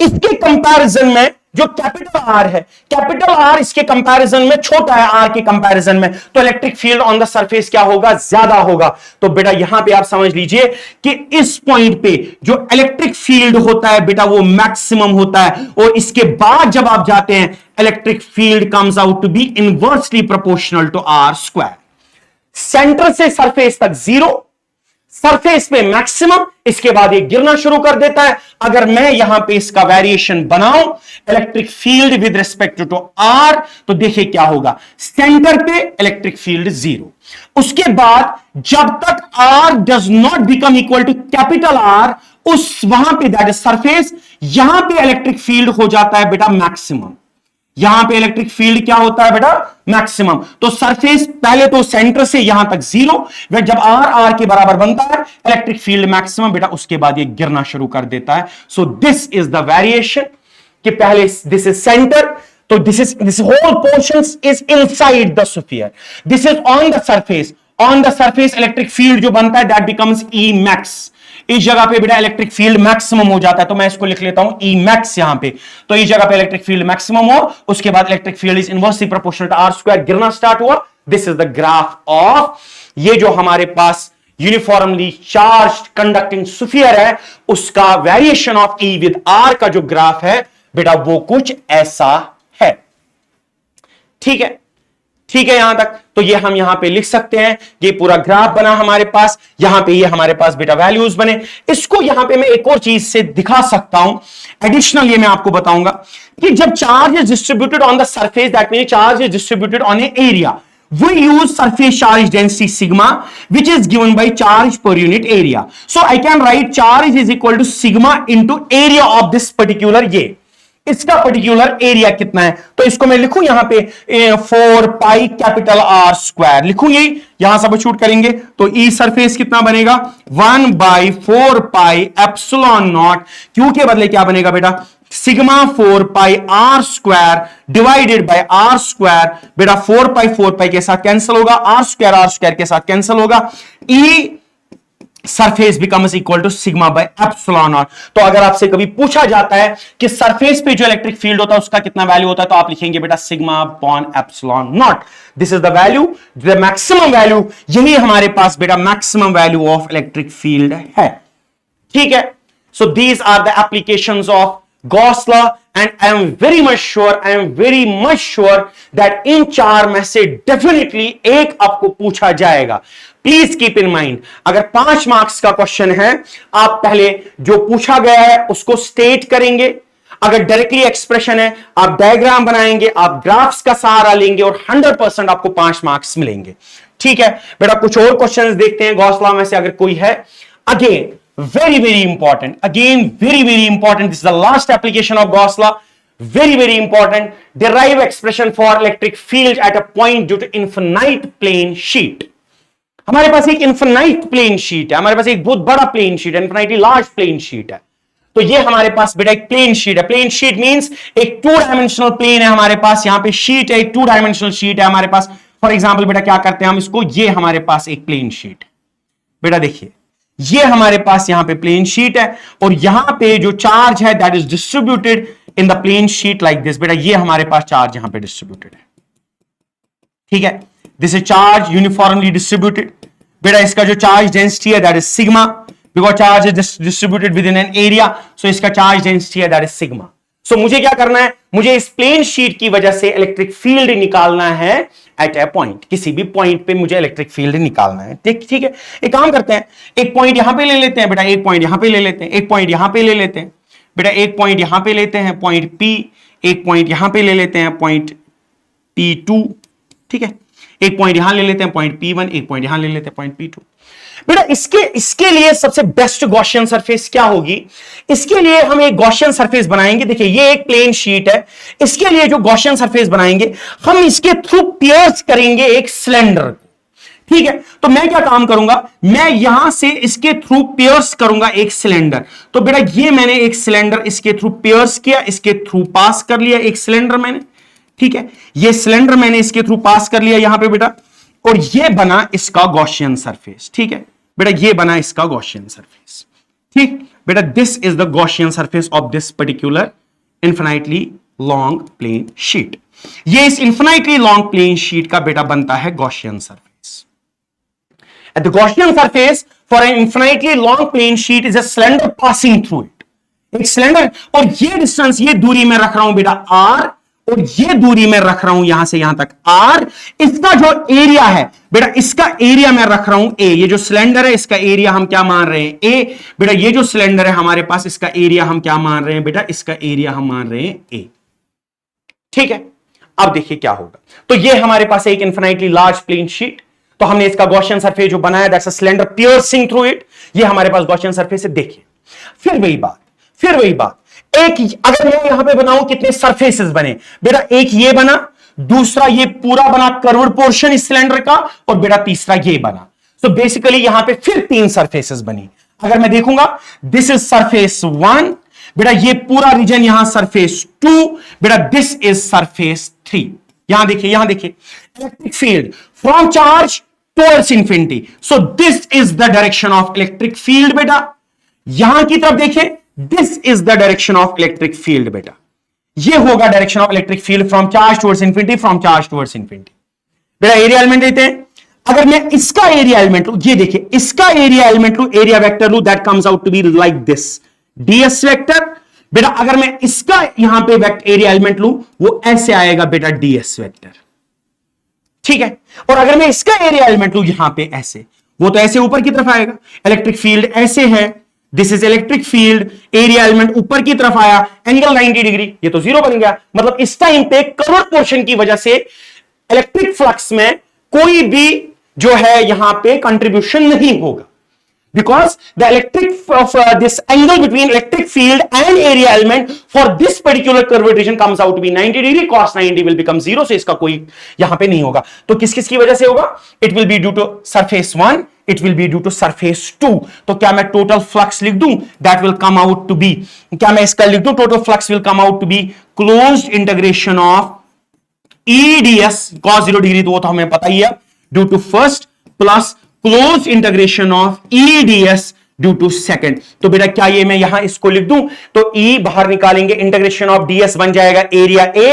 Speaker 1: इसके कंपैरिजन में जो कैपिटल आर है, कैपिटल आर इसके कंपैरिजन में छोटा है आर के कंपैरिजन में, तो electric field on the surface क्या होगा, ज्यादा होगा। तो बेटा यहां पे आप समझ लीजिए कि इस पॉइंट पे जो इलेक्ट्रिक फील्ड होता है बेटा वो मैक्सिमम होता है, और इसके बाद जब आप जाते हैं electric field comes out to be inversely proportional to R square. Centre से सरफेस तक 0, सरफेस पे मैक्सिमम, इसके बाद ये गिरना शुरू कर देता है। अगर मैं यहां पे इसका वेरिएशन बनाऊं electric field with respect to R, तो देखिए क्या होगा, सेंटर पे इलेक्ट्रिक फील्ड 0, उसके बाद जब तक R does not become equal to capital R, उस वहां पे दैट इज सरफेस, यहां पे इलेक्ट्रिक फील्ड हो जाता है बेटा मैक्सिमम। यहां पे इलेक्ट्रिक फील्ड क्या होता है बेटा, मैक्सिमम। तो सरफेस पहले तो सेंटर से यहां तक 0, जब आर आर के बराबर बनता है इलेक्ट्रिक फील्ड मैक्सिमम बेटा, उसके बाद ये गिरना शुरू कर देता है। So this is the variation कि पहले दिस इज सेंटर, तो this whole portion is inside the sphere, this is on the surface, on the surface electric field जो बनता है दैट बिकम्स ई मैक्स। इस जगह पे बेटा इलेक्ट्रिक फील्ड मैक्सिमम हो जाता है, तो मैं इसको लिख लेता हूं ई मैक्स यहां पे। तो इस जगह पे इलेक्ट्रिक फील्ड मैक्सिमम हो, उसके बाद electric field is inversely proportional to R square, गिरना स्टार्ट हुआ। This is the graph of ये जो हमारे पास यूनिफॉर्मली चार्ज्ड कंडक्टिंग स्फीयर है, उसका variation of E with R का जो ग्राफ है बेटा वो कुछ ऐसा है। ठीक है, ठीक है यहां तक। तो ये हम यहां पे लिख सकते हैं, ये पूरा ग्राफ बना हमारे पास, यहां पे ये हमारे पास बेटा वैल्यूज बने। इसको यहां पे मैं एक और चीज से दिखा सकता हूं, एडिशनल ये मैं आपको बताऊंगा कि जब charge is distributed on the surface, that mean charge is distributed on A area, we use surface charge density sigma which is given by charge per unit area. So I can write charge is equal to sigma into area of this particular ये, इसका particular area कितना है, तो इसको मैं लिखूं यहां पे 4 पाई कैपिटल आर स्क्वायर लिखूं, यही यहां सब्स्टिट्यूट करेंगे तो ई सरफेस कितना बनेगा 1/4 पाई एप्सिलॉन नॉट, क्यू के बदले क्या बनेगा बेटा sigma 4 pi R square divided by R square. बेटा 4 पाई के साथ कैंसिल होगा, आर स्क्वायर के साथ कैंसिल होगा, E surface becomes equal to sigma by epsilon naught. तो अगर आपसे कभी पूछा जाता है कि सरफेस पे जो इलेक्ट्रिक फील्ड होता है उसका कितना वैल्यू होता है, तो आप लिखेंगे बेटा sigma upon epsilon naught. This is the value, the maximum value, यही हमारे पास बेटा maximum value of electric field है। ठीक है, so these are the applications of Gauss law and I am very much sure that in 4 में से definitely एक आपको पूछा जाएगा। प्लीज कीप इन माइंड, अगर 5 मार्क्स का क्वेश्चन है, आप पहले जो पूछा गया है उसको स्टेट करेंगे। अगर डायरेक्टली एक्सप्रेशन है, आप डायग्राम बनाएंगे, आप ग्राफ्स का सहारा लेंगे और 100% आपको 5 मार्क्स मिलेंगे। ठीक है बेटा, कुछ और क्वेश्चंस देखते हैं गॉस लॉ में से अगर कोई है। Again very important, again very important, this is the last application of Gauss law, very important, derive expression for electric field at a point due to infinite plane sheet। हमारे पास एक infinite plane sheet है, हमारे पास एक बहुत बड़ा plane sheet है, infinitely large plane sheet है। तो ये हमारे पास बेटा एक प्लेन शीट है। प्लेन शीट मींस एक 2 डायमेंशनल प्लेन है हमारे पास, यहां पे शीट है, एक 2 डायमेंशनल शीट है हमारे पास। फॉर एग्जांपल बेटा क्या करते हैं हम इसको, ये हमारे पास एक प्लेन शीट, बेटा देखिए ये हमारे पास यहां पे प्लेन शीट है और यहां पे जो चार्ज है that is distributed in the plane sheet like this. बेटा ये हमारे पास चार्ज यहां पे डिस्ट्रीब्यूटेड है, ठीक है, this is charge uniformly distributed. बेटा इसका जो चार्ज डेंसिटी है that is sigma, because charge is distributed within an area, so इसका चार्ज डेंसिटी है दैट इज सिग्मा। सो मुझे क्या करना है, मुझे इस प्लेन शीट की वजह से इलेक्ट्रिक फील्ड निकालना है एट ए पॉइंट, किसी भी पॉइंट पे मुझे इलेक्ट्रिक फील्ड निकालना है। ठीक है, एक काम करते हैं, एक पॉइंट यहां पे ले लेते हैं बेटा, एक पॉइंट यहां पे ले लेते हैं, एक पॉइंट यहां पे ले लेते हैं बेटा, एक पॉइंट यहां पे लेते हैं पॉइंट P, एक पॉइंट यहां पे ले लेते हैं पॉइंट P2, ठीक है, एक पॉइंट यहां ले लेते हैं पॉइंट P1, एक पॉइंट यहां ले लेते हैं पॉइंट P2। बेटा इसके लिए सबसे बेस्ट गॉसियन सरफेस क्या होगी, इसके लिए हम एक गॉसियन सरफेस बनाएंगे। देखिए ये एक प्लेन शीट है, इसके लिए जो गॉसियन सरफेस बनाएंगे हम इसके थ्रू पियर्स करेंगे एक सिलेंडर को, ठीक है। तो मैं क्या काम करूंगा, मैं यहां से इसके थ्रू पियर्स करूंगा एक सिलेंडर। तो बेटा ये मैंने एक सिलेंडर इसके थ्रू पियर्स किया, इसके थ्रू पास कर लिया एक सिलेंडर मैंने, ठीक है, ये सिलेंडर मैंने इसके थ्रू पास कर लिया यहां पे बेटा, और ये बना इसका गॉसियन सरफेस, ठीक है बेटा, ये बना इसका गॉसियन सरफेस, ठीक बेटा, this is the Gaussian surface of this particular infinitely long plane sheet. ये इस इन्फिनाइटली लॉन्ग प्लेन शीट का बेटा बनता है Gaussian surface. At the Gaussian surface for an infinitely long plane sheet is a cylinder passing through it, एक cylinder, और ये distance, ये दूरी मैं रख रहा हूं बेटा r, और ये दूरी मैं रख रहा हूं यहां से यहां तक r। इसका जो एरिया है बेटा, इसका एरिया मैं रख रहा हूं a, ये जो सिलेंडर है इसका एरिया हम क्या मान रहे हैं a, बेटा ये जो सिलेंडर है हमारे पास इसका एरिया हम क्या मान रहे हैं बेटा, इसका एरिया हम मान रहे हैं a, ठीक है। अब देखिए क्या होगा, तो ये हमारे पास एक इन्फिनाइटली लार्ज प्लेन शीट, तो हमने इसका गॉसियन सरफेस जो बनाया that's a cylinder piercing through it, ये हमारे पास गॉसियन सरफेस है। देखिए फिर वही बात, एक अगर मैं यहां पे बनाऊं कितने सरफेसेस बने बेटा, एक ये बना, दूसरा ये पूरा बना कर्व्ड पोर्शन इस सिलेंडर का, और बेटा तीसरा ये बना। सो बेसिकली यहां पे फिर 3 सरफेसेस बनी। अगर मैं देखूंगा दिस इज सरफेस 1 बेटा, ये पूरा रीजन यहां सरफेस 2 बेटा, दिस इज सरफेस 3। यहां देखिए electric field from charge towards infinity, so this is the direction of electric field बेटा। यहां की तरफ देखिए, this is the direction of electric field बेटा, ये होगा direction of electric field from charge towards infinity, from charge towards infinity. बेटा area element देते हैं, अगर मैं इसका एरिया एलिमेंट लूं, ये देखिए इसका एरिया एलिमेंट लूं, एरिया वेक्टर लूं, that comes out to be like this ds vector. बेटा अगर मैं इसका यहां पे एरिया एलिमेंट लूं, वो ऐसे आएगा बेटा ds वेक्टर, ठीक है। और अगर मैं इसका एरिया एलिमेंट लूं यहां पे ऐसे, वो तो ऐसे ऊपर की तरफ आएगा। इलेक्ट्रिक फील्ड ऐसे है, this is electric field, area element ऊपर की तरफ आया, एंगल 90 डिग्री, ये तो 0 बन गया। मतलब इस टाइम पे कर्व्ड पोर्शन की वजह से इलेक्ट्रिक फ्लक्स में कोई भी जो है यहां पे कंट्रीब्यूशन नहीं होगा, because the this angle between electric field and area element for this particular curved region comes out to be 90 degree, cos 90 will become 0, so इसका कोई यहां पे नहीं होगा। तो किस किस की वजह से होगा, it will be due to surface 1, it will be due to surface 2। तो क्या मैं total flux लिख दूं, that will come out to be, क्या मैं इसका लिख दूं, total flux will come out to be closed integration of EDS cos 0 degree, तो वो तो हमें पता ही है, due to first plus close integration of EDS due to second. तो बेटा क्या ये मैं यहां इसको लिख दूं, तो E बाहर निकालेंगे, इंटीग्रेशन ऑफ DS बन जाएगा एरिया A,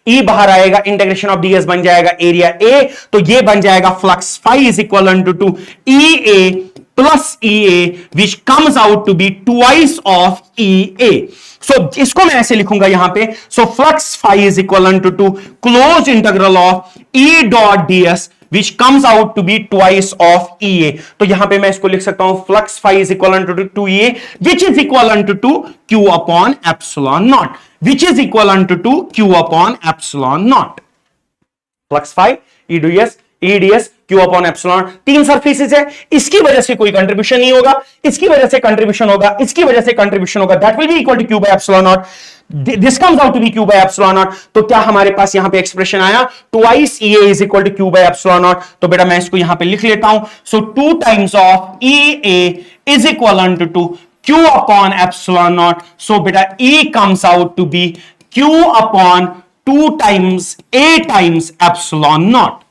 Speaker 1: E बाहर आएगा, इंटीग्रेशन ऑफ DS बन जाएगा एरिया A, तो ये बन जाएगा flux phi is equal to EA plus EA which comes out to be twice of EA। So इसको मैं ऐसे लिखूंगा यहां पे, so flux phi is equal to close integral of E dot ds which comes out to be twice of EA। तो यहां पे मैं इसको लिख सकता हूं flux phi is equal to 2EA which is equal to Q upon epsilon naught, which is equal to Q upon epsilon naught। Flux phi EDS Q upon epsilon, तीन surfaces है, इसकी वजह से कोई कंट्रीब्यूशन नहीं होगा, इसकी वजह से कंट्रीब्यूशन होगा, इसकी वजह से कंट्रीब्यूशन होगा, that will be equal to Q by epsilon naught, this comes out to be Q by epsilon naught। तो क्या हमारे पास यहां पे एक्सप्रेशन आया, twice EA is equal to Q by epsilon naught। तो बेटा मैं इसको यहां पे लिख लेता हूं, so 2 times of EA is equal to Q upon epsilon naught। So बेटा E comes out to be Q upon 2 times A times epsilon naught।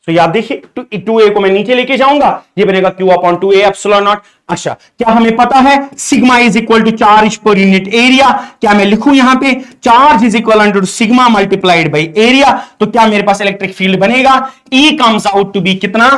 Speaker 1: तो याद देखिए 2A को मैं नीचे लेके जाऊंगा, ये बनेगा Q upon 2A epsilon not. अच्छा, क्या हमें पता है sigma is equal to charge per unit area, क्या मैं लिखूं यहां पे charge is equal to sigma multiplied by area. तो क्या मेरे पास इलेक्ट्रिक फील्ड बनेगा, E comes out to be कितना,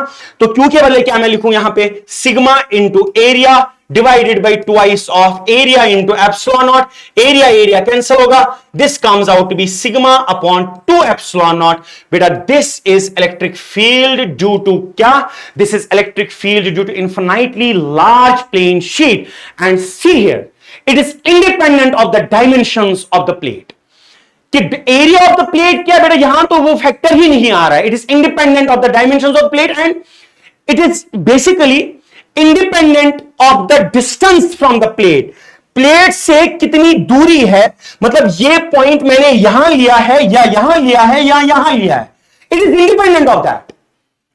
Speaker 1: तो Q के बदले क्या मैं लिखूं यहां पे sigma into area divided by twice of area into epsilon naught। Area cancel होगा, this comes out to be sigma upon 2 epsilon naught। बेटा this is electric field due to क्या, this is electric field due to infinitely large plane sheet, and see here it is independent of the dimensions of the plate। कि area of the plate क्या बेटा, यहां तो वो factor ही नहीं आ रहा है, it is independent of the dimensions of plate and it is basically independent of the distance from the plate. Plate से कितनी दूरी है, मतलब ये पॉइंट मैंने यहां लिया है या यहां लिया है या यहां लिया है, it is independent of that,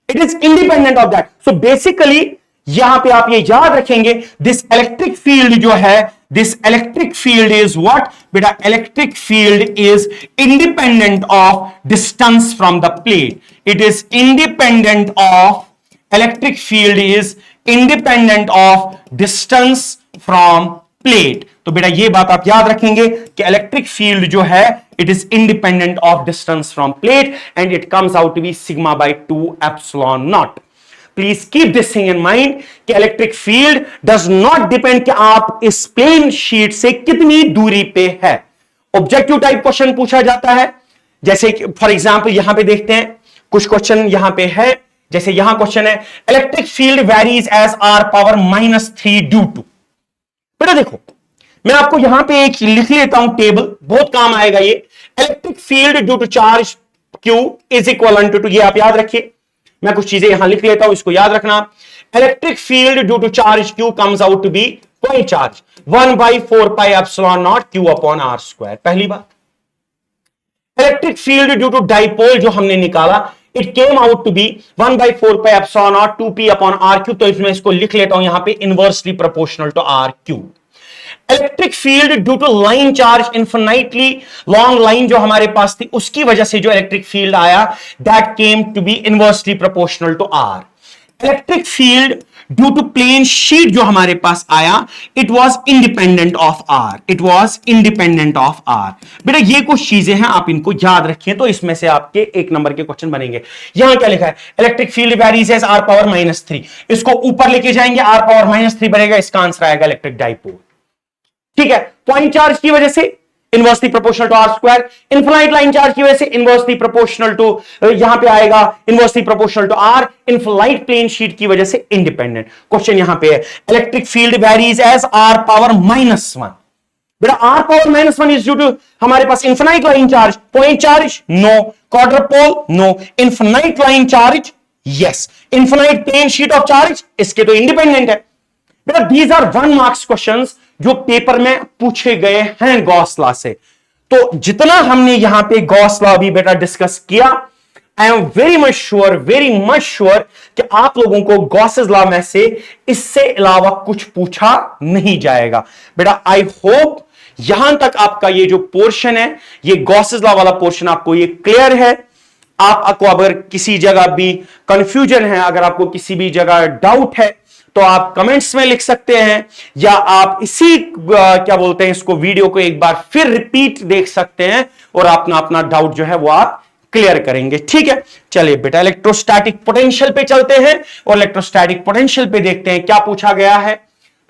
Speaker 1: it is independent of that. So basically यहां पे आप ये याद रखेंगे, दिस इलेक्ट्रिक फील्ड जो है, this electric field is what बेटा, electric field is independent of distance from the plate, it is independent of, electric field is independent of distance from plate. तो बेटा ये बात आप याद रखेंगे कि इलेक्ट्रिक फील्ड जो है it is independent of distance from plate and it comes out to be sigma by 2 epsilon naught. Please keep this thing in mind कि electric field does not depend कि आप इस प्लेन शीट से कितनी दूरी पे है। ऑब्जेक्टिव टाइप क्वेश्चन पूछा जाता है, जैसे फॉर एग्जाम्पल यहां पे देखते हैं कुछ क्वेश्चन यहां पे है, जैसे यहां क्वेश्चन है electric field varies as R power -3 due to. बेटा देखो मैं आपको यहां पे एक लिख लेता हूं टेबल, बहुत काम आएगा ये। Electric field due to charge Q is equal to, ये आप याद रखिए, मैं कुछ चीजें यहां लिख लेता हूं, इसको याद रखना। Electric field due to charge Q comes out to be point charge 1/4 pi epsilon naught Q upon R square. पहली बात, electric field due to dipole जो हमने निकाला, it came out to be 1/4 pi epsilon naught 2p upon R cube. तो इसमें इसको लिख लेता हूं यहां पे inversely proportional to R cube. Electric field due to line charge, infinitely long line जो हमारे पास थी उसकी वजह से जो इलेक्ट्रिक फील्ड आया that came to be inversely proportional to R। Electric field due to plane sheet जो हमारे पास आया, it was independent of R, it was independent of R। बेटा ये कुछ चीजें हैं, आप इनको याद रखिए, तो इसमें से आपके 1 नंबर के क्वेश्चन बनेंगे। यहां क्या लिखा है, electric field varies as R power -3, इसको ऊपर लेके जाएंगे R पावर -3 बनेगा, इसका आंसर आएगा इलेक्ट्रिक डाइपोल। ठीक है, पॉइंट चार्ज की वजह से inversely proportional to R square, infinite line charge की वजह से इनवर्सली प्रोपोर्शनल टू, यहां पे आएगा inversely proportional to R, infinite plane sheet की वजह से इंडिपेंडेंट। क्वेश्चन यहां पे है electric field varies as R power -1। बेटा R power -1 is due to हमारे पास infinite line charge, point charge no, quadrupole no, infinite line charge yes, infinite plane sheet of charge इसके तो इंडिपेंडेंट है। बेटा दीज आर 1 मार्क्स क्वेश्चंस जो paper में पूछे गए हैं गॉस लॉ से। तो जितना हमने यहां पे गॉस लॉ भी बेटा डिस्कस किया, आई एम वेरी मच श्योर कि आप लोगों को गॉसेस लॉ में से इससे अलावा कुछ पूछा नहीं जाएगा। बेटा आई होप यहां तक आपका ये जो पोर्शन है, ये गॉसेस लॉ वाला पोर्शन आपको ये क्लियर है। आपको अगर किसी जगह भी कंफ्यूजन है, अगर आपको किसी भी जगह डाउट है, तो आप कमेंट्स में लिख सकते हैं, या आप इसी क्या बोलते हैं इसको, वीडियो को एक बार फिर रिपीट देख सकते हैं और अपना डाउट जो है वो आप क्लियर करेंगे। ठीक है, चलिए बेटा इलेक्ट्रोस्टैटिक पोटेंशियल पे चलते हैं और इलेक्ट्रोस्टैटिक पोटेंशियल पे देखते हैं क्या पूछा गया है।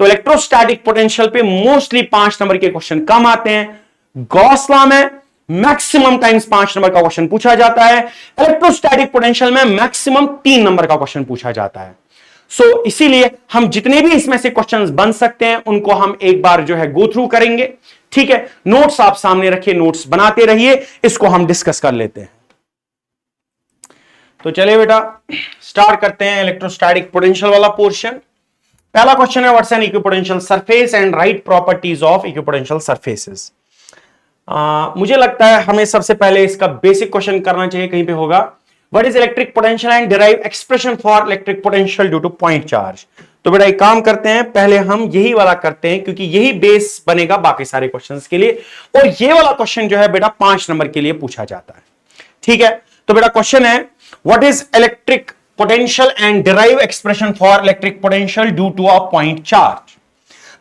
Speaker 1: तो इलेक्ट्रोस्टैटिक पोटेंशियल पे मोस्टली 5 नंबर के क्वेश्चन कम आते हैं। गॉस लॉ में मैक्सिमम टाइम्स 5 नंबर का क्वेश्चन पूछा जाता है, इलेक्ट्रोस्टैटिक पोटेंशियल में मैक्सिमम 3 नंबर का क्वेश्चन पूछा जाता है। सो इसीलिए हम जितने भी इसमें से क्वेश्चंस बन सकते हैं उनको हम एक बार जो है गो थ्रू करेंगे। ठीक है, नोट्स आप सामने रखिए, नोट्स बनाते रहिए, इसको हम डिस्कस कर लेते हैं। तो चलिए बेटा स्टार्ट करते हैं इलेक्ट्रोस्टैटिक पोटेंशियल वाला पोर्शन। पहला क्वेश्चन है what's an equipotential surface and write properties of equipotential surfaces. मुझे लगता है हमें सबसे पहले इसका बेसिक क्वेश्चन करना चाहिए, कहीं पे होगा what is electric potential and derive expression for electric potential due to point charge. तो बेटा एक काम करते हैं, पहले हम यही वाला करते हैं क्योंकि यही बेस बनेगा बाकी सारे क्वेश्चंस के लिए, और ये वाला क्वेश्चन जो है बेटा 5 नंबर के लिए पूछा जाता है। ठीक है, तो बेटा क्वेश्चन है what is electric potential and derive expression for electric potential due to a point charge.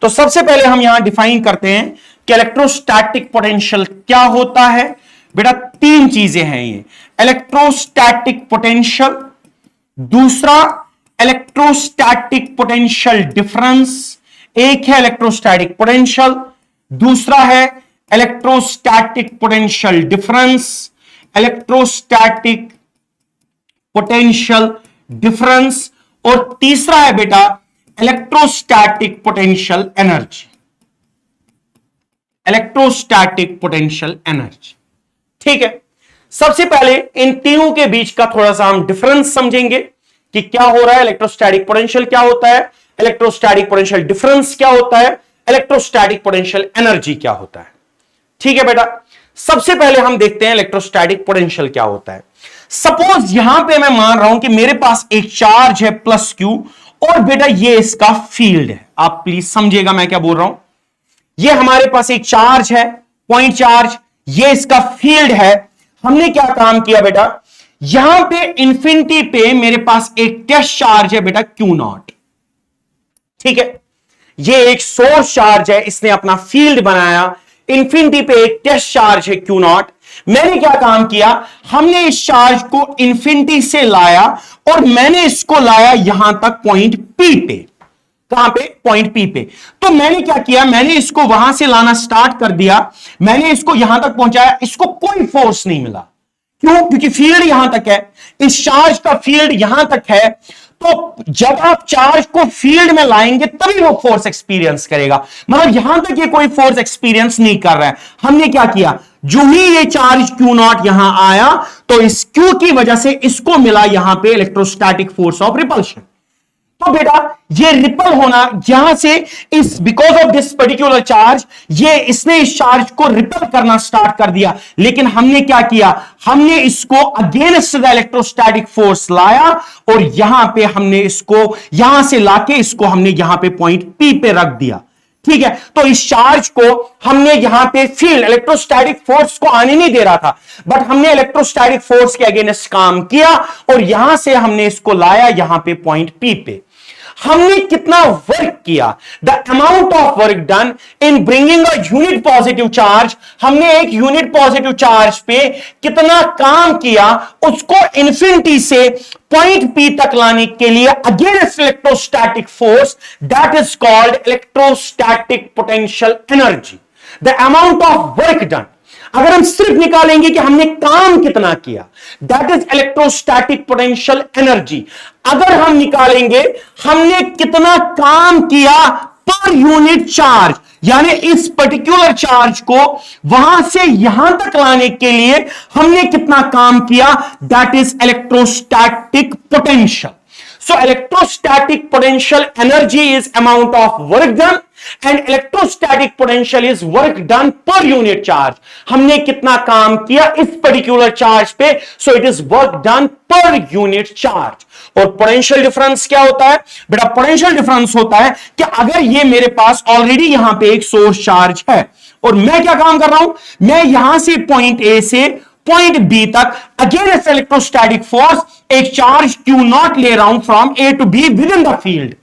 Speaker 1: तो सबसे पहले हम यहां डिफाइन करते हैं कि इलेक्ट्रोस्टैटिक पोटेंशियल क्या होता है। बेटा 3 चीजें हैं ये, इलेक्ट्रोस्टैटिक पोटेंशियल, दूसरा इलेक्ट्रोस्टैटिक पोटेंशियल डिफरेंस, एक है इलेक्ट्रोस्टैटिक पोटेंशियल, दूसरा है electrostatic potential difference, electrostatic potential difference, और तीसरा है बेटा electrostatic potential energy, electrostatic potential energy. ठीक है, सबसे पहले इन तीनों के बीच का थोड़ा सा हम डिफरेंस समझेंगे कि क्या हो रहा है, इलेक्ट्रोस्टैटिक पोटेंशियल क्या होता है, इलेक्ट्रोस्टैटिक पोटेंशियल डिफरेंस क्या होता है, इलेक्ट्रोस्टैटिक पोटेंशियल एनर्जी क्या होता है। ठीक है बेटा, सबसे पहले हम देखते हैं इलेक्ट्रोस्टैटिक पोटेंशियल क्या होता है। सपोज यहां पे मैं मान रहा हूं कि मेरे पास एक चार्ज है प्लस क्यू, और बेटा ये इसका फील्ड है। आप प्लीज समझिएगा मैं क्या बोल रहा हूं, ये हमारे पास एक चार्ज है पॉइंट चार्ज, ये इसका फील्ड है। हमने क्या काम किया बेटा, यहां पे इंफिनिटी पे मेरे पास एक टेस्ट चार्ज है बेटा क्यू नॉट। ठीक है, ये एक सोर्स चार्ज है, इसने अपना फील्ड बनाया, इंफिनिटी पे एक टेस्ट चार्ज है क्यू नॉट। मैंने क्या काम किया, हमने इस चार्ज को इंफिनिटी से लाया और मैंने इसको लाया यहां तक पॉइंट पी पे। कहां पे, पॉइंट पी पे। तो मैंने क्या किया, मैंने इसको वहां से लाना स्टार्ट कर दिया, मैंने इसको यहां तक पहुंचाया, इसको कोई फोर्स नहीं मिला। क्यों, क्योंकि फील्ड यहां तक है, इस चार्ज का फील्ड यहां तक है। तो जब आप चार्ज को फील्ड में लाएंगे तभी वो फोर्स एक्सपीरियंस करेगा, मतलब यहां तक ये कोई फोर्स एक्सपीरियंस नहीं कर रहा है। हमने क्या किया, जो ही ये चार्ज क्यू नॉट यहां आया तो इस क्यू की वजह से इसको मिला यहां पे इलेक्ट्रोस्टैटिक फोर्स ऑफ रिपल्शन। तो बेटा ये रिपल होना यहां से इस because of this particular charge, ये इसने इस चार्ज को रिपल करना स्टार्ट कर दिया। लेकिन हमने क्या किया, हमने इसको अगेंस्ट द इलेक्ट्रोस्टैटिक फोर्स लाया और यहां पे हमने इसको यहां से लाके इसको हमने यहां पे पॉइंट पी पे रख दिया। ठीक है, तो इस चार्ज को हमने यहां पे फील्ड इलेक्ट्रोस्टैटिक फोर्स को आने नहीं दे रहा था, बट हमने इलेक्ट्रोस्टैटिक फोर्स के अगेंस्ट काम किया और यहां से हमने इसको लाया यहां पे पॉइंट पी पे। हमने कितना वर्क किया, the amount of work done in bringing a unit positive charge, हमने एक यूनिट पॉजिटिव चार्ज पे कितना काम किया, उसको इंफिनिटी से पॉइंट पी तक लाने के लिए against electrostatic force, that is called electrostatic potential energy, the amount of work done. अगर हम सिर्फ निकालेंगे कि हमने काम कितना किया, that is electrostatic potential energy. अगर हम निकालेंगे हमने कितना काम किया पर यूनिट चार्ज, यानी इस पर्टिकुलर चार्ज को वहां से यहां तक लाने के लिए हमने कितना काम किया, that is electrostatic potential. So electrostatic potential energy is amount of work done and electrostatic potential is work done per unit charge. हमने कितना काम किया इस पर्टिकुलर चार्ज पे, so it is work done per unit charge. और potential difference क्या होता है बेटा, पोटेंशियल डिफरेंस होता है कि अगर ये मेरे पास ऑलरेडी यहां पे एक सोर्स चार्ज है और मैं क्या काम कर रहा हूं, मैं यहां से पॉइंट ए से पॉइंट बी तक अगेंस्ट इलेक्ट्रोस्टैटिक फोर्स एक चार्ज क्यू नॉट ले रहा हूं from A to B within the field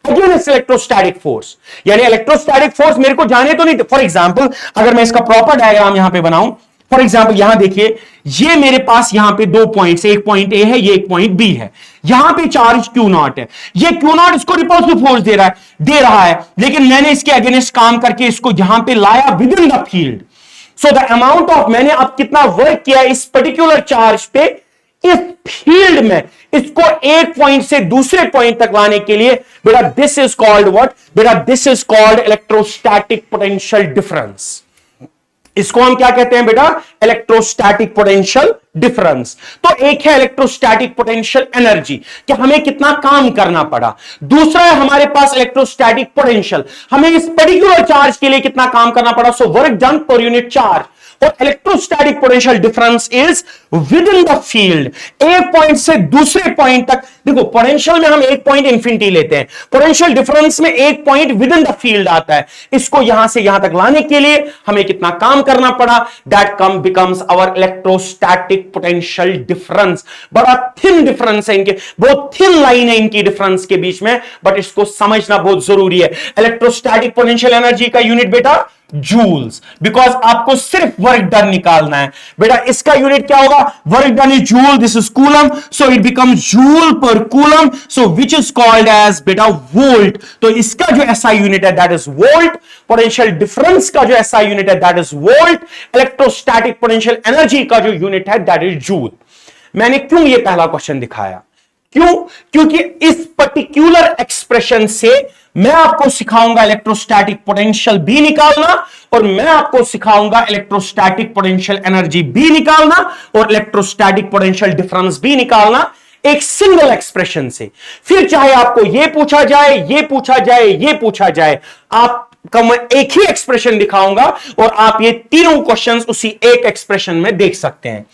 Speaker 1: against electrostatic force, यानी इलेक्ट्रोस्टैटिक फोर्स मेरे को जाने तो नहीं। फॉर एग्जांपल अगर मैं इसका प्रॉपर डायग्राम यहां पे बनाऊं, फॉर एग्जाम्पल यहां देखिए, ये मेरे पास यहां पे 2 पॉइंट्स, एक पॉइंट ए है, ये एक पॉइंट बी है। यहां पे चार्ज क्यू नॉट है, ये क्यू नॉट इसको रिपल्सिव फोर्स दे रहा है, लेकिन मैंने इसके अगेंस्ट काम करके इसको यहां पे लाया with in the field. So the amount of, मैंने अब कितना वर्क किया इस पर्टिकुलर चार्ज पे, इस फील्ड में, इसको एक पॉइंट से दूसरे पॉइंट तक लाने के लिए, बेटा दिस इज कॉल्ड व्हाट, बेटा this is called electrostatic potential difference. इसको हम क्या कहते हैं बेटा, इलेक्ट्रोस्टैटिक पोटेंशियल डिफरेंस। तो एक है इलेक्ट्रोस्टैटिक पोटेंशियल एनर्जी, कि हमें कितना काम करना पड़ा। दूसरा है हमारे पास इलेक्ट्रोस्टैटिक पोटेंशियल, हमें इस पर्टिकुलर चार्ज के लिए कितना काम करना पड़ा, so work done per unit charge. और electrostatic potential difference is within the field, एक पॉइंट से दूसरे पॉइंट तक। देखो पोटेंशियल में हम एक पॉइंट इंफिनिटी लेते हैं, पोटेंशियल डिफरेंस में एक point within the field आता है। इसको यहां से यहां तक लाने के लिए हमें कितना काम करना पड़ा, that come becomes our electrostatic potential difference. बड़ा थिन डिफरेंस है इनके, बहुत थिन लाइन है इनकी डिफरेंस के बीच में, बट इसको समझना बहुत जरूरी है। इलेक्ट्रोस्टैटिक पोटेंशियल एनर्जी का यूनिट बेटा जूल्स, बिकॉज आपको सिर्फ वर्क डन निकालना है। बेटा इसका यूनिट क्या होगा, work done is joule, this is coulomb, so it becomes joule per coulomb, so which is called as बेटा वोल्ट। तो इसका जो एसआई यूनिट है that is volt, potential difference का जो एसआई यूनिट है that is volt, electrostatic potential energy का जो यूनिट है दैट इज जूल। मैंने क्यों ये पहला क्वेश्चन दिखाया, क्यों, क्योंकि इस पर्टिकुलर एक्सप्रेशन से मैं आपको सिखाऊंगा इलेक्ट्रोस्टैटिक पोटेंशियल भी निकालना, और मैं आपको सिखाऊंगा इलेक्ट्रोस्टैटिक पोटेंशियल एनर्जी भी निकालना, और इलेक्ट्रोस्टैटिक पोटेंशियल डिफरेंस भी निकालना एक सिंगल एक्सप्रेशन से। फिर चाहे आपको यह पूछा जाए, यह पूछा जाए, यह पूछा जाए, आपका मैं एक ही एक्सप्रेशन दिखाऊंगा और आप ये तीनों क्वेश्चंस उसी एक एक्सप्रेशन में देख सकते हैं।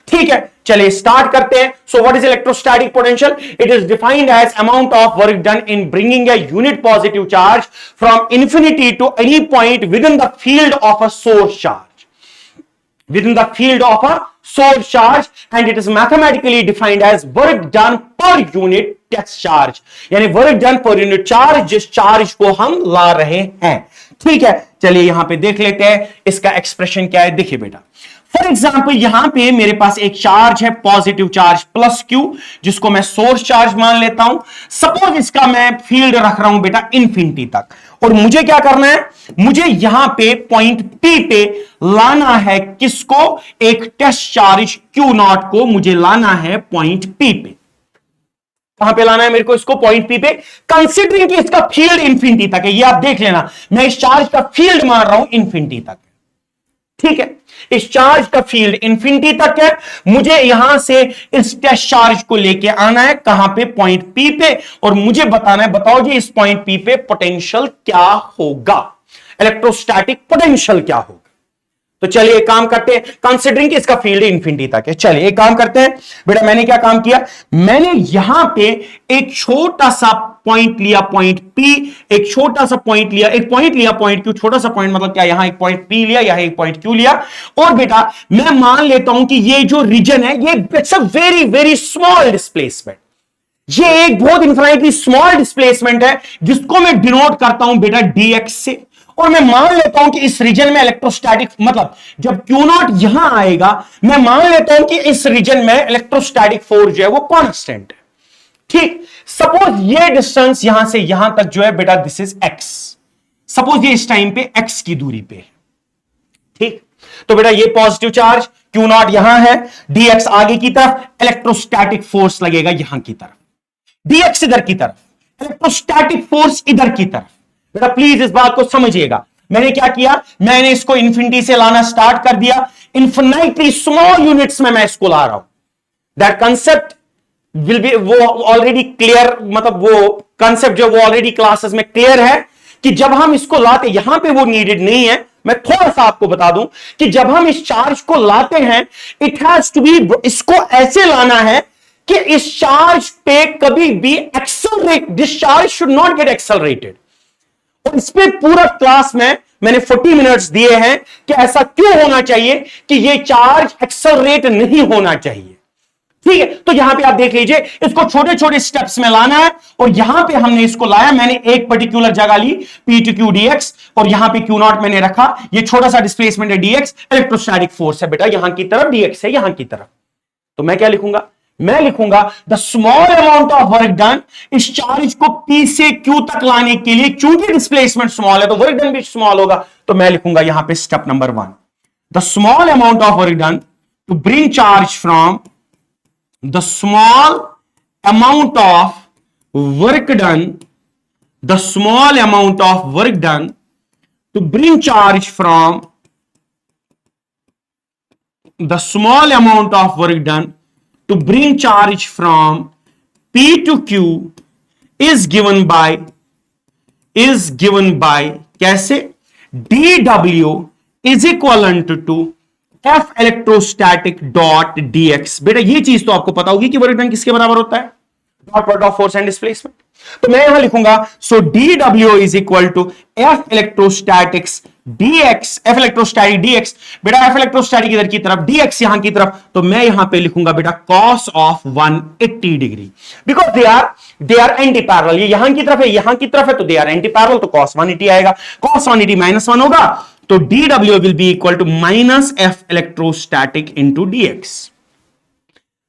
Speaker 1: ठीक है, चलिए स्टार्ट करते हैं। So what is electrostatic potential? It is defined as amount of work done in bringing a unit positive charge from infinity to any point within the field of a source charge, within the field of a source charge, and it is mathematically defined as work done per unit test charge, यानी work done per unit charge, जिस charge को हम ला रहे हैं। ठीक है, चलिए यहां पे देख लेते हैं इसका एक्सप्रेशन क्या है। देखिए बेटा, फॉर एग्जाम्पल यहां पे मेरे पास एक चार्ज है पॉजिटिव चार्ज प्लस क्यू, जिसको मैं सोर्स चार्ज मान लेता हूं। सपोज इसका मैं फील्ड रख रहा हूं बेटा इंफिनिटी तक, और मुझे क्या करना है, मुझे यहां पे पॉइंट पी पे लाना है किसको, एक टेस्ट चार्ज क्यू नॉट को मुझे लाना है पॉइंट पी पे। कहां पे लाना है मेरे को इसको, पॉइंट पी पे, कंसिडरिंग कि इसका फील्ड इंफिनिटी तक है। ये आप देख लेना, मैं इस चार्ज का फील्ड मान रहा हूं इंफिनिटी तक। ठीक है, इस चार्ज का फील्ड इंफिनिटी तक है, मुझे यहां से इस टेस्ट चार्ज को लेके आना है कहां पे, पॉइंट पी पे, और मुझे बताना है, बताओ जी इस पॉइंट पी पे पोटेंशियल क्या होगा, इलेक्ट्रोस्टैटिक पोटेंशियल क्या होगा। तो चलिए एक काम करते हैं, कंसिडरिंग कि इसका फील्ड इंफिनिटी तक है। चलिए एक काम करते हैं बेटा, मैंने क्या काम किया, मैंने यहां पे एक छोटा सा पॉइंट लिया, पॉइंट पी, एक छोटा सा पॉइंट लिया, एक पॉइंट लिया पॉइंट क्यू, छोटा सा पॉइंट मतलब क्या, यहां एक पॉइंट पी लिया, यहां एक पॉइंट क्यू लिया, और बेटा मैं मान लेता हूं कि ये जो रीजन है ये it's a very very small displacement, ये एक बहुत इन्फिनिटली स्मॉल डिस्प्लेसमेंट है, जिसको मैं डिनोट करता हूं बेटा dx से, और मैं मान लेता हूं कि इस रीजन में इलेक्ट्रोस्टैटिक, मतलब जब क्यू नॉट यहां आएगा, मैं मान लेता हूं कि इस रीजन में इलेक्ट्रोस्टैटिक फोर्स जो है वो कांस्टेंट है। ठीक, सपोज ये डिस्टेंस यहां से यहां तक जो है बेटा दिस इज x, सपोज ये इस टाइम पे x की दूरी पे। ठीक, तो बेटा ये पॉजिटिव चार्ज क्यू नॉट यहां है, dx आगे की तरफ, इलेक्ट्रोस्टैटिक फोर्स लगेगा यहां की तरफ, dx इधर की तरफ, इलेक्ट्रोस्टैटिक फोर्स इधर की तरफ। बेटा प्लीज इस बात को समझिएगा, मैंने क्या किया, मैंने इसको इंफिनिटी से लाना स्टार्ट कर दिया, इंफिनिटली स्मॉल यूनिट्स में मैं इसको ला रहा हूं। दैट कंसेप्ट विल बी, वो ऑलरेडी क्लियर, मतलब वो कंसेप्ट जो वो ऑलरेडी क्लासेस में क्लियर है कि जब हम इसको लाते, यहां पे वो नीडेड नहीं है, मैं थोड़ा सा आपको बता दूं कि जब हम इस चार्ज को लाते हैं, इट हैज टू बी, इसको ऐसे लाना है कि इस चार्ज पे कभी भी accelerate, this charge should not gate accelerated. और इस पे पूरा क्लास में मैंने 40 मिनट्स दिए हैं कि ऐसा क्यों होना चाहिए कि ये चार्ज एक्सेलरेट नहीं होना चाहिए। ठीक है, तो यहां पे आप देख लीजिए, इसको छोटे छोटे स्टेप्स में लाना है और यहां पे हमने इसको लाया, मैंने एक पर्टिकुलर जगह ली P to Q dx और यहां पे Q नॉट मैंने रखा, ये छोटा सा डिस्प्लेसमेंट है dx, इलेक्ट्रोस्टैटिक फोर्स है बेटा यहां की तरफ, dx है यहां की तरफ। तो मैं क्या लिखूंगा, मैं लिखूंगा the small amount of work done, इस चार्ज को P से Q तक लाने के लिए, क्योंकि डिस्प्लेसमेंट स्मॉल है तो वर्क डन भी स्मॉल होगा, तो मैं लिखूंगा यहां पे step number 1, the small amount of work done to bring charge from the small amount of work done, the small amount of work done to bring charge from, the small amount of work done to bring charge from P to Q is given by कैसे, dW is equivalent to F electrostatic dot dx। बेटा ये चीज तो आपको पता होगी कि work done किसके बराबर होता है, dot product of force and displacement. तो मैं यहां लिखूंगा so dW is equal to F electrostatics dx, F electrostatic dx, बेटा F इलेक्ट्रोस्टैटिक इधर की तरफ, dx यहां की तरफ, तो मैं यहां पे लिखूंगा बेटा cos of 180 degree, because they are anti parallel, ये यहां की तरफ है यहां की तरफ है, तो दे आर एंटी पैरेलल, तो cos 180 आएगा, cos 180 -1 होगा, तो dW will be equal to minus F electrostatic into dx.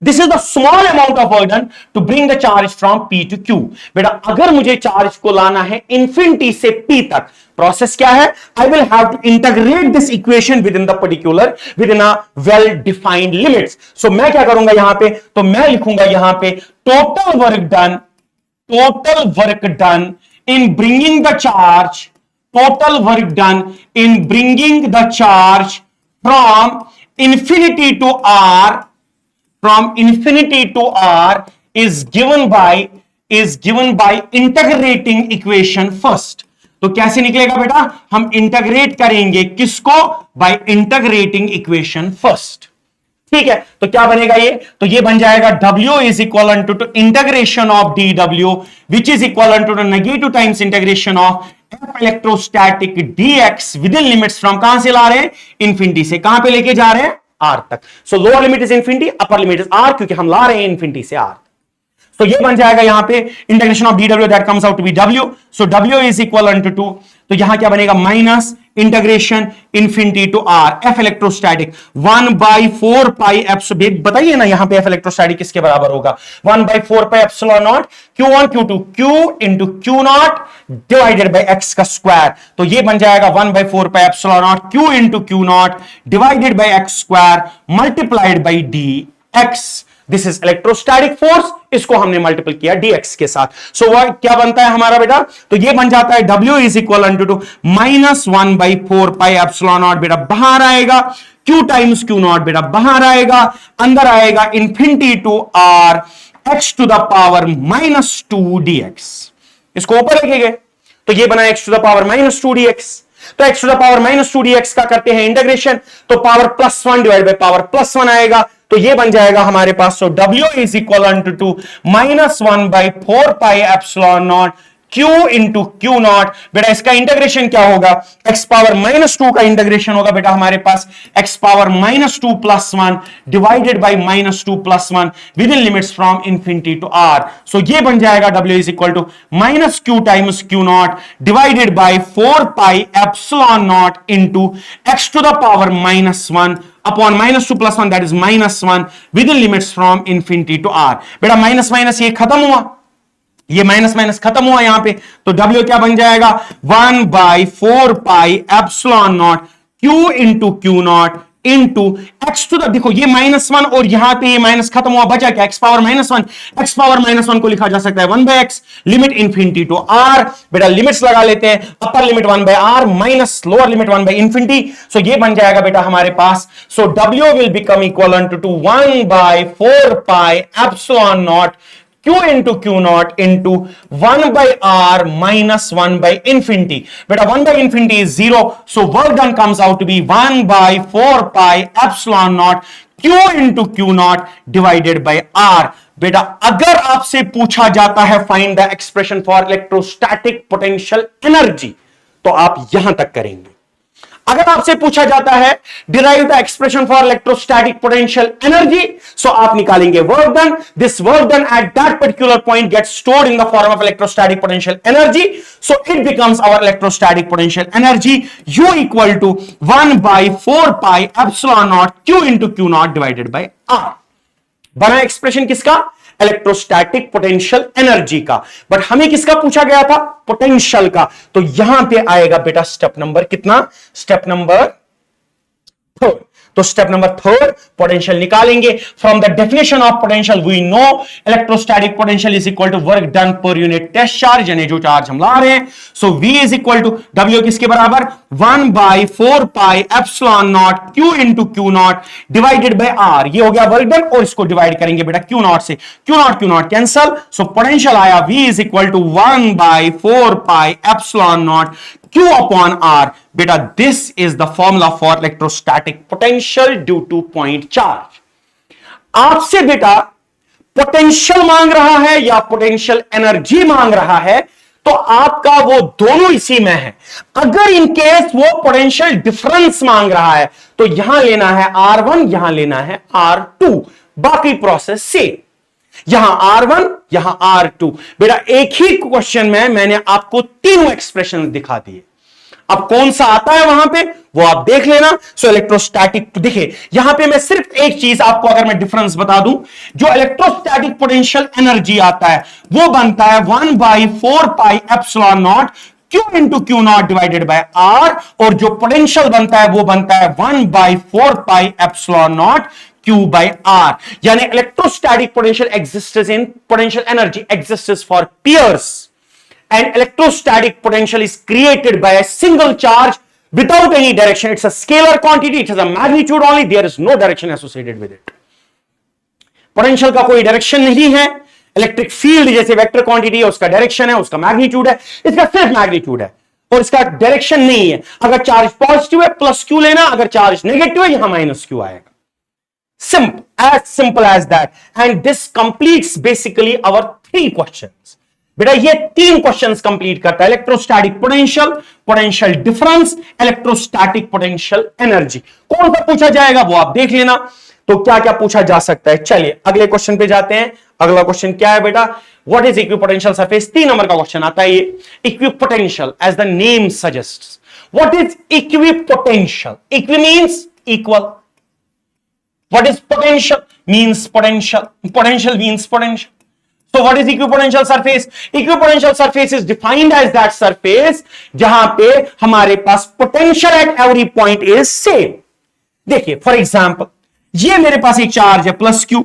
Speaker 1: This is the small amount of work done to bring the charge from P to Q. बेटा अगर मुझे charge को लाना है इंफिनिटी से P तक, प्रोसेस क्या है, I will have to integrate this equation within the particular, within a well defined limits. So मैं क्या करूंगा यहां पे, तो मैं लिखूंगा यहां पे total work done in bringing the charge, total work done in bringing the charge from infinity to R, is given by integrating equation first. तो कैसे निकलेगा बेटा, हम इंटीग्रेट करेंगे किसको, बाय इंटीग्रेटिंग इक्वेशन फर्स्ट। ठीक है, तो क्या बनेगा ये, तो ये बन जाएगा W is equal to integration of dW which is equal to negative times integration of F electrostatic dx within limits from, कहां से ला रहे हैं, इंफिनिटी से, कहां पे लेके जा रहे हैं, R तक। सो lower limit is infinity, upper limit is R, क्योंकि हम ला रहे हैं इंफिनिटी से R। तो ये बन जाएगा यहां पे integration of dW that comes out to be W, so W is equal to 2, तो यहां क्या बनेगा, minus integration infinity to R, F electrostatic 1/4 pi epsilon, बताइए ना यहां पे F इलेक्ट्रोस्टैटिक किसके बराबर होगा, 1/4 pi epsilon not Q1 Q2 Q into Q naught divided by x का स्क्वायर, तो ये बन जाएगा 1/4 pi epsilon naught Q into Q naught divided by x square multiplied by dx। This is electrostatic force, इसको हमने multiple किया dx के साथ। सो वह क्या बनता है हमारा बेटा, तो ये बन जाता है W is equal to -1/4 pi epsilon naught, बेटा बाहर आएगा, Q टाइम्स Q नॉट बेटा बाहर आएगा, अंदर आएगा infinity to R x to the power -2 dx, इसको ऊपर लेके गए, तो ये बना x to the power -2 dx। तो x to the power -2 dx का करते हैं इंटीग्रेशन, तो पावर +1 डिवाइड बाय पावर +1 आएगा, तो ये बन जाएगा हमारे पास, so W is equal to -1/4 pi epsilon naught Q into Q naught, बेटा इसका इंटीग्रेशन क्या होगा, x पावर -2 का इंटीग्रेशन होगा बेटा हमारे पास x power -2 + 1 divided by -2 + 1 within limits from infinity to R। So ये बन जाएगा W is equal to -Q times Q naught divided by 4 pi epsilon naught into x to the power -1 upon -2 + 1 that is -1 within limits from infinity to R। बेटा minus minus ये खत्म हुआ, ये minus minus खत्म हुआ यहां पे, तो W क्या बन जाएगा, 1/4 pi epsilon naught Q into Q naught into x to the, देखो ये -1 और यहां पे ये माइनस खत्म हुआ, बचा क्या, x पावर -1, x पावर -1 को लिखा जा सकता है 1/x, limit infinity to R, बेटा लिमिट्स लगा लेते हैं, upper limit 1/R minus lower limit 1/इंफिनिटी, सो ये बन जाएगा बेटा हमारे पास, so W will become equal to 1/4 pi epsilon naught Q into Q naught into 1/R minus 1/इंफिनिटी, बेटा 1/इंफिनिटी is 0, so work done comes out to be 1/4 pi epsilon naught Q into Q naught divided by R। बेटा अगर आपसे पूछा जाता है find the expression for electrostatic potential energy, तो आप यहां तक करेंगे। अगर आपसे पूछा जाता है derive the expression for electrostatic potential energy, so आप निकालेंगे work done. This work done at that particular point gets stored in the form of electrostatic potential energy. So it becomes our electrostatic potential energy U equal to 1/4 pi epsilon naught Q into Q naught divided by R. बना expression किसका? Electrostatic potential energy का. But हमें किसका पूछा गया था? Potential का. तो यहां पे आएगा बेटा स्टेप नंबर कितना? Step number 3. तो स्टेप नंबर 3 पोटेंशियल निकालेंगे. From the definition of potential we know electrostatic potential is equal to work done per unit test charge, यानी जो चार्ज हम ला रहे हैं. So V is equal to W किसके बराबर? 1/4 pi epsilon naught Q into Q naught divided by R. ये हो गया वर्क डन, और इसको डिवाइड करेंगे बेटा Q नॉट से. Q naught cancel. So potential आया V is equal to 1/4 pi epsilon naught Q upon R. बेटा this is the formula for electrostatic potential due to point charge. आपसे बेटा potential मांग रहा है या पोटेंशियल एनर्जी मांग रहा है, तो आपका वो दोनों इसी में है. अगर इन केस वो पोटेंशियल डिफरेंस मांग रहा है, तो यहां लेना है R1, यहां लेना है R2. बाकी प्रोसेस से यहां R1, यहां R2. बेटा एक ही क्वेश्चन में मैंने आपको तीनों एक्सप्रेशन दिखा दिए. अब कौन सा आता है वहां पे वो आप देख लेना. सो इलेक्ट्रोस्टैटिक, देखिए यहां पे मैं सिर्फ एक चीज आपको अगर मैं डिफरेंस बता दूं, जो इलेक्ट्रोस्टैटिक पोटेंशियल एनर्जी आता है वो बनता है 1/4 pi epsilon naught Q into Q naught divided by R, और जो पोटेंशियल बनता है वो बनता है 1/4 pi epsilon naught Q by R. यानी electrostatic potential exists in potential energy exists for pairs, and electrostatic potential is created by a single charge without any direction. It's a scalar quantity, it has a magnitude only, there is no direction associated with it. Potential का कोई direction नहीं है. Electric field जैसे vector quantity है, उसका direction है, उसका magnitude है. इसका सिर्फ मैग्नीट्यूड है और इसका डायरेक्शन नहीं है. अगर चार्ज पॉजिटिव है प्लस क्यू लेना, अगर चार्ज नेगेटिव है यहां माइनस क्यू आएगा. simple as that. And this completes basically our 3 questions. बेटा ये 3 क्वेश्चंस कंप्लीट करता है. Electrostatic potential, potential difference, electrostatic potential energy. कौन सा पूछा जाएगा वो आप देख लेना. तो क्या क्या पूछा जा सकता है. चलिए अगले क्वेश्चन पे जाते हैं. अगला क्वेश्चन क्या है बेटा? What is equipotential surface. 3 number का क्वेश्चन आता है ये. Equipotential as the name suggests. What is equipotential? Equi means equal. What is potential? Means potential. Potential means potential. So what is equipotential surface? Equipotential surface is defined as that surface जहां पे हमारे पास potential at every point is same. देखिए for example ये मेरे पास एक charge है plus Q.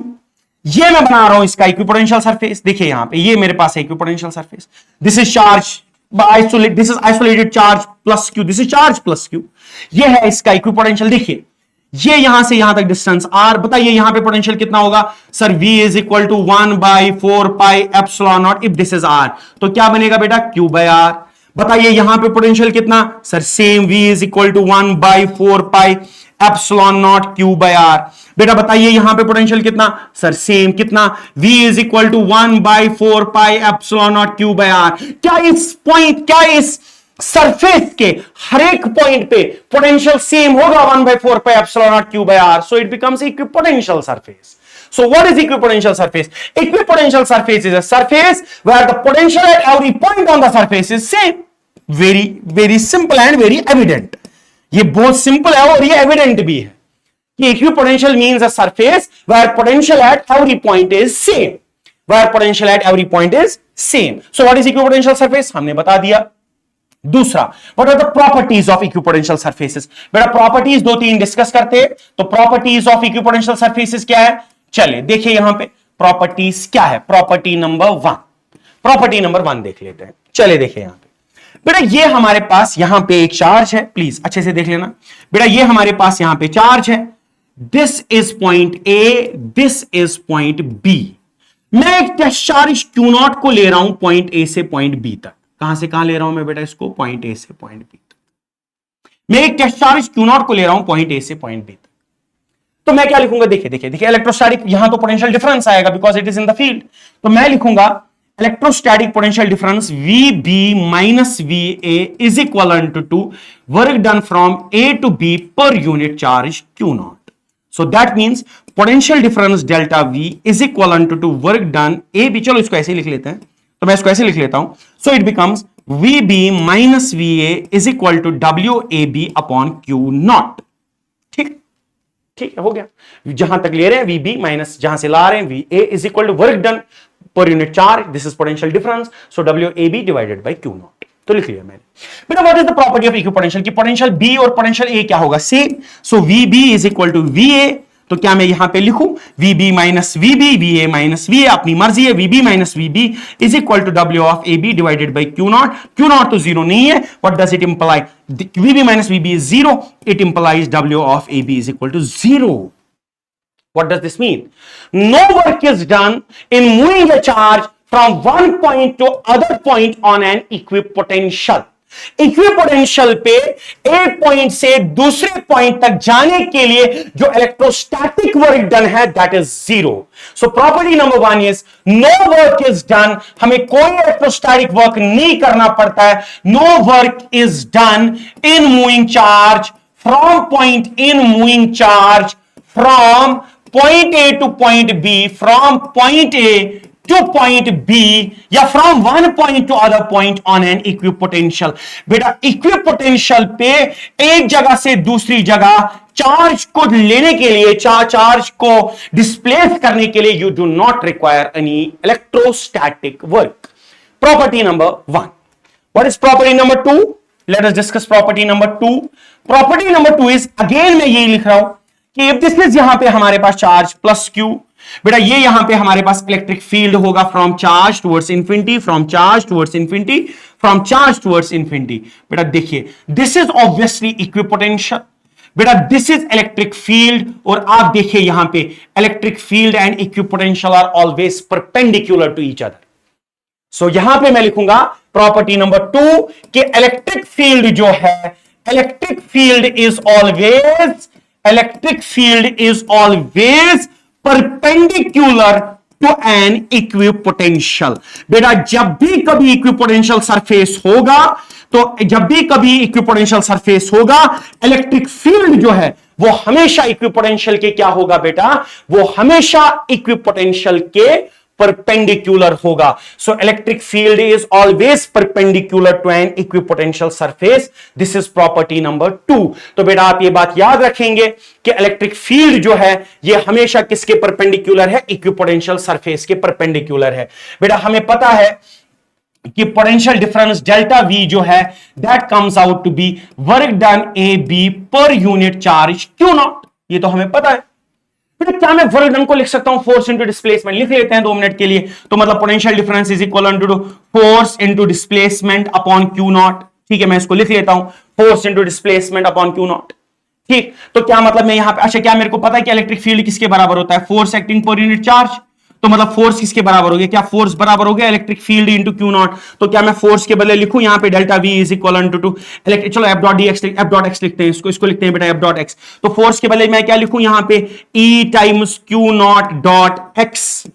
Speaker 1: ये मैं बना रहा हूं इसका इक्विपोटेंशियल सरफेस. देखिए यहां पे ये मेरे पास है equipotential surface. This is charge isolate, this is isolated charge plus Q, this is charge plus Q. ये है इसका इक्विपोटेंशियल. देखिए ये यहां से यहां तक डिस्टेंस r. बताइए यहां पे पोटेंशियल कितना होगा sir? v is equal to 1/4 pi epsilon naught. If this is r तो क्या बनेगा बेटा? q by r. बताइए यहां पे पोटेंशियल कितना sir? Same v is equal to 1/4 pi epsilon naught q by r. बेटा बताइए यहां पे पोटेंशियल कितना सर? सेम कितना? v is equal to 1/4 pi epsilon naught q by r. क्या इस पॉइंट, क्या इस सरफेस के हर एक पॉइंट पे पोटेंशियल सेम होगा 1/4 pi epsilon naught q by r. So it becomes equipotential surface. So what is equipotential surface? Equipotential surface is a surface where the potential at every point on the surface is same. Very simple and very evident. ये बहुत simple है और ये evident भी है कि equipotential means a surface where potential at every point is same. Where potential at every point is same. So what is equipotential surface? हमने बता दिया. दूसरा, what are the properties of equipotential surfaces. बेटा properties 2-3 discuss करते हैं. तो properties of equipotential surfaces क्या है? चलिए देखिए यहां पे प्रॉपर्टीज क्या है. प्रॉपर्टी नंबर 1, प्रॉपर्टी नंबर 1 देख लेते हैं. चलिए देखिए यहां पे बेटा ये हमारे पास यहां पे एक चार्ज है. प्लीज अच्छे से देख लेना बेटा. ये हमारे पास यहां पे चार्ज है. This is point A, this is point B. मैं एक टेस्ट चार्ज क्यू नॉट को ले रहा हूं पॉइंट ए से पॉइंट बी तक. कहां से कहां ले रहा हूं मैं बेटा इसको? पॉइंट ए से पॉइंट बी तक. मैं एक टेस्ट चार्ज क्यू नॉट को ले रहा हूं पॉइंट ए से पॉइंट बी तक. तो मैं क्या लिखूंगा? देखिए देखिए देखिए इलेक्ट्रोस्टैटिक, यहां तो पोटेंशियल डिफरेंस आएगा because it is in the field. तो मैं लिखूंगा electrostatic potential difference VB minus VA is equivalent to work done from A to B per unit charge Q naught. So that means potential difference delta V is equivalent to work done AB. चलो इसको ऐसे लिख लेते हैं, तो मैं इसको ऐसे लिख लेता हूं. So it becomes VB minus VA is equal to WAB upon Q naught. ठीक ठीक हो गया. जहां तक ले रहे हैं VB माइनस जहां से ला रहे हैं VA is equal to work done per unit charge. This is potential difference. So WAB divided by Q naught. तो लिख लिया मैंने. बेटा what is the property of equipotential की पोटेंशियल B और पोटेंशियल A क्या होगा? Same. So VB is equal to VA. तो क्या मैं यहां पे लिखूं VB minus VB, VA minus VA, अपनी मर्जी है. VB minus VB is equal to W of AB divided by Q naught. Q naught तो जीरो नहीं है. What does it imply? VB minus VB is zero. It implies W of AB is equal to zero. What does this mean? No work is done in moving a charge from one point to other point on an equipotential. Equipotential पे एक point से दूसरे point तक जाने के लिए जो electrostatic work done है that is zero. So property number 1 is no work is done. हमें कोई इलेक्ट्रोस्टैटिक वर्क नहीं करना पड़ता है. No work is done in moving charge from point in moving charge from point A to point B, from point A to point B, या from one point to other point on an equipotential. बेटा equipotential पे एक जगह से दूसरी जगह charge को लेने के लिए, चार्ज को डिस्प्लेस करने के लिए, you do not require any electrostatic work. Property number 1. What is property number 2? Let us discuss property number 2. Property number 2 is, again मैं यही लिख रहा हूं कि इफ दिस इज यहां पे हमारे पास चार्ज प्लस क्यू, बेटा ये यहां पे हमारे पास इलेक्ट्रिक फील्ड होगा from charge towards infinity, from charge towards infinity, from charge towards infinity. बेटा देखिए दिस इज ऑब्वियसली इक्विपोटेंशियल. बेटा दिस इज इलेक्ट्रिक फील्ड और आप देखिए यहां पे electric field and equipotential are always perpendicular to each other. So यहां पे मैं लिखूंगा प्रॉपर्टी नंबर 2 कि इलेक्ट्रिक फील्ड जो है, electric field is always perpendicular to an equipotential. बेटा जब भी कभी इक्विपोटेंशियल सरफेस होगा, तो जब भी कभी इक्विपोटेंशियल सरफेस होगा, इलेक्ट्रिक फील्ड जो है वो हमेशा इक्विपोटेंशियल के क्या होगा बेटा? वो हमेशा इक्विपोटेंशियल के परपेंडिकुलर होगा. So electric field is always perpendicular to an equipotential surface. This is property number 2. तो बेटा आप ये बात याद रखेंगे कि इलेक्ट्रिक फील्ड जो है ये हमेशा किसके परपेंडिकुलर है? इक्विपोटेंशियल सरफेस के परपेंडिकुलर है. बेटा हमें पता है कि पोटेंशियल डिफरेंस डेल्टा V जो है that comes out to be work done AB per unit charge Q naught. ये तो हमें पता है. क्या मैं वर्क डन को लिख सकता हूं फोर्स इनटू डिस्प्लेसमेंट? लिख लेते हैं 2 मिनट के लिए. तो मतलब potential difference is equal to force into displacement upon Q naught. ठीक है, मैं इसको लिख लेता हूं force into displacement upon Q naught. ठीक, तो क्या मतलब मैं यहां पे, अच्छा क्या मेरे को पता है कि इलेक्ट्रिक फील्ड किसके बराबर होता है? Force acting per unit charge. तो मतलब फोर्स किसके बराबर हो गया? क्या फोर्स बराबर हो गया electric field into Q naught. तो क्या मैं फोर्स के बदले लिखूं यहां पे delta V is equal to चलो F डॉट x लिखते हैं, इसको लिखते हैं बेटा F डॉट x. तो फोर्स के बदले मैं क्या लिखूं यहां पे? E times Q naught dot x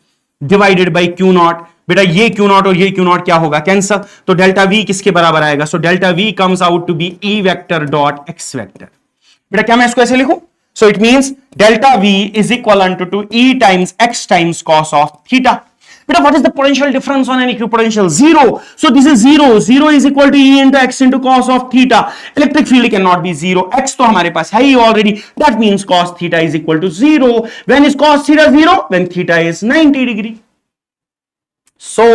Speaker 1: divided by Q naught. बेटा ये Q नॉट और ये Q नॉट क्या होगा? कैंसल. तो डेल्टा V किसके बराबर आएगा? So delta V comes out to be E vector dot x vector. बेटा क्या मैं इसको ऐसे लिखूं? So it means delta V is equivalent to E times x times cos of theta. But what is the potential difference on an equipotential? Zero. So this is zero. Zero is equal to E into x into cos of theta. Electric field cannot be zero. X तो हमारे पास है ही already. That means cos theta is equal to zero. When is cos theta zero? When theta is 90 degree. So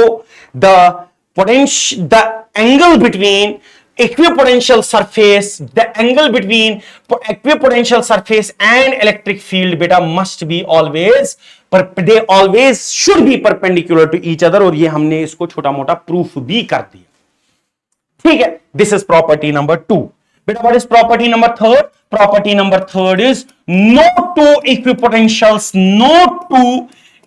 Speaker 1: the angle between equipotential surface, the angle between equipotential surface and electric field beta must be always, they always should be perpendicular to each other. और ये हमने इसको छोटा मोटा proof भी कर दिया. ठीक है, this is property number 2. Beta what is property number 3? Property number 3 is no two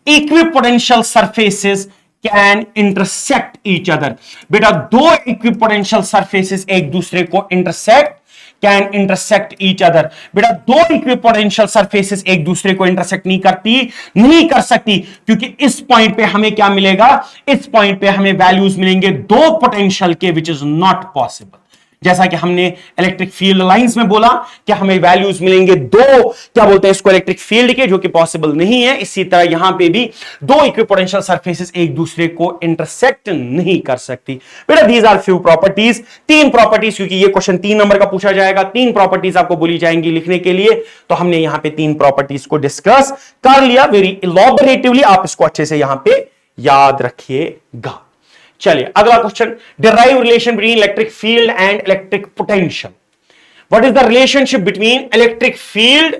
Speaker 1: equipotential surfaces can intersect each other. बेटा दो इक्विपोटेंशियल सरफेसेस एक दूसरे को intersect can intersect each other. बेटा दो इक्विपोटेंशियल सरफेसेस एक दूसरे को इंटरसेक्ट नहीं कर सकती, क्योंकि इस पॉइंट पे हमें क्या मिलेगा, इस पॉइंट पे हमें वैल्यूज मिलेंगे दो पोटेंशियल के, विच इज नॉट पॉसिबल। जैसा कि हमने इलेक्ट्रिक फील्ड लाइंस में बोला कि हमें वैल्यूज मिलेंगे दो, क्या बोलते हैं इसको, इलेक्ट्रिक फील्ड के, जो कि पॉसिबल नहीं है। इसी तरह यहां पे भी दो इक्विपोटेंशियल सरफेसेस एक दूसरे को इंटरसेक्ट नहीं कर सकती। बेटा दीज आर फ्यू प्रॉपर्टीज, तीन प्रॉपर्टीज, क्योंकि ये क्वेश्चन 3 नंबर का पूछा जाएगा, तीन प्रॉपर्टीज आपको बोली जाएंगी लिखने के लिए, तो हमने यहां पे तीन प्रॉपर्टीज को डिस्कस कर लिया वेरी इलॉबरेटिवली। आप इसको अच्छे से यहां पे याद रखिएगा। चलिए अगला question, derive relation between electric field and electric potential. What is the relationship between electric field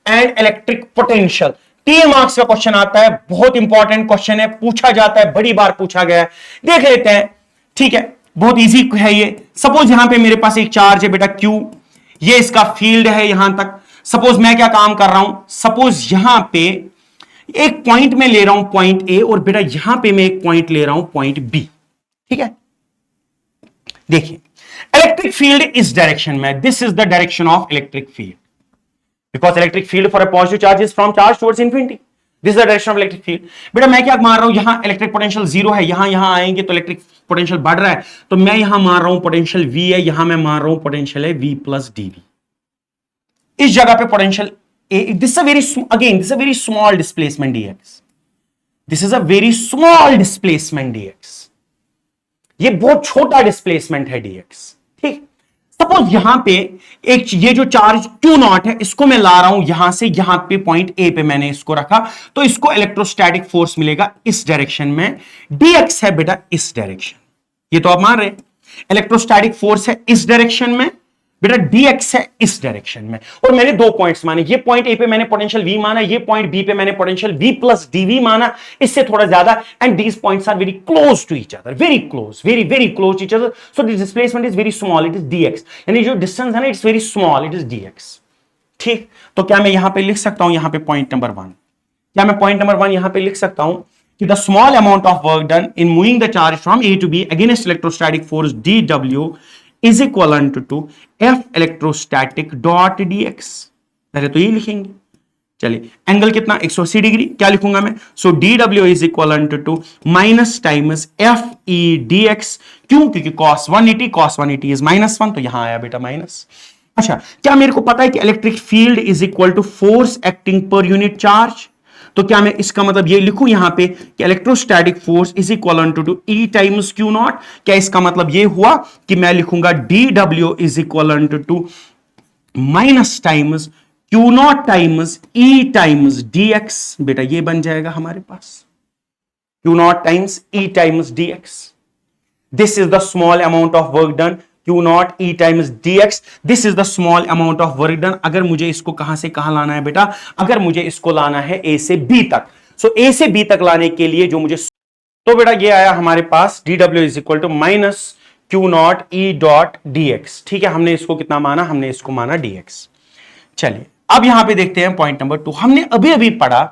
Speaker 1: and electric potential? 3 marks का क्वेश्चन आता है, बहुत इंपॉर्टेंट क्वेश्चन है, पूछा जाता है, बड़ी बार पूछा गया है। देख लेते हैं, ठीक है, बहुत इजी है ये। सपोज यहां पे मेरे पास एक चार्ज है बेटा Q, ये इसका फील्ड है यहां तक। सपोज मैं क्या काम कर रहा हूं, सपोज यहां पे एक पॉइंट में ले रहा हूं पॉइंट A, और बेटा यहां पे मैं एक पॉइंट ले रहा हूं पॉइंट B, ठीक है। देखिए इलेक्ट्रिक फील्ड इस डायरेक्शन में, this is the direction of electric field, because electric field for a positive charge is from charge towards infinity, this is the direction of electric field. बेटा मैं क्या मान रहा हूं, यहां इलेक्ट्रिक पोटेंशियल 0 है, यहां आएंगे तो इलेक्ट्रिक पोटेंशियल बढ़ रहा है, तो मैं यहां मान रहा हूं पोटेंशियल V है, यहां मैं मान रहा हूं पोटेंशियल है V प्लस dV। इस जगह पे potential this is a very small displacement dx, this is a very small displacement dx, ये बहुत छोटा डिस्प्लेसमेंट है dx, ठीक। सपोज यहां पे एक ये जो चार्ज Q नॉट है, इसको मैं ला रहा हूं यहां से, यहां पे पॉइंट A पे मैंने इसको रखा, तो इसको इलेक्ट्रोस्टैटिक फोर्स मिलेगा इस डायरेक्शन में, dx है बेटा इस डायरेक्शन, ये तो आप मान रहे हैं। इलेक्ट्रोस्टैटिक फोर्स है इस डायरेक्शन में, बेटा dx है इस डायरेक्शन में, और मैंने दो पॉइंट्स माने, ये पॉइंट A पे मैंने पोटेंशियल V माना, ये पॉइंट B पे मैंने पोटेंशियल V प्लस dV माना, इससे थोड़ा ज्यादा, and these points are very close to each other, very close, very close to each other, so this displacement is very small, it is dx, यानी जो distance है ना it's very small, it is dx, ठीक। तो क्या मैं यहां पे लिख सकता हूं, यहां पे पॉइंट नंबर 1, क्या मैं पॉइंट नंबर 1 यहां पे लिख सकता हूं कि the small amount of work done in moving the charge from A to B against electrostatic force dW is equivalent to F electrostatic dot dx। पहले तो ये लिखेंगे, चलिए एंगल कितना 180 डिग्री, क्या लिखूंगा मैं, सो dW is equivalent to minus times FE dx, क्यों, क्योंकि cos 180 is -1, तो यहां आया बेटा माइनस। अच्छा, क्या मेरे को पता है कि electric field is equal to force acting per unit charge, तो क्या मैं इसका मतलब ये लिखूं यहां पे कि electrostatic force is equal to E times Q naught, क्या इसका मतलब ये हुआ कि मैं लिखूंगा dW is equal to minus times Q naught times E times dx, बेटा ये बन जाएगा हमारे पास Q naught times E times dx, this is the small amount of work done, Q naught E times dx, this is the small amount of work done. अगर मुझे इसको कहां से कहां लाना है बेटा, अगर मुझे इसको लाना है A से B तक, सो A से B तक लाने के लिए जो मुझे, तो बेटा ये आया हमारे पास dW is equal to minus Q naught E dot dx, ठीक है। हमने इसको कितना माना, हमने इसको माना dx। चलिए अब यहां पे देखते हैं पॉइंट नंबर 2, हमने अभी अभी पढ़ा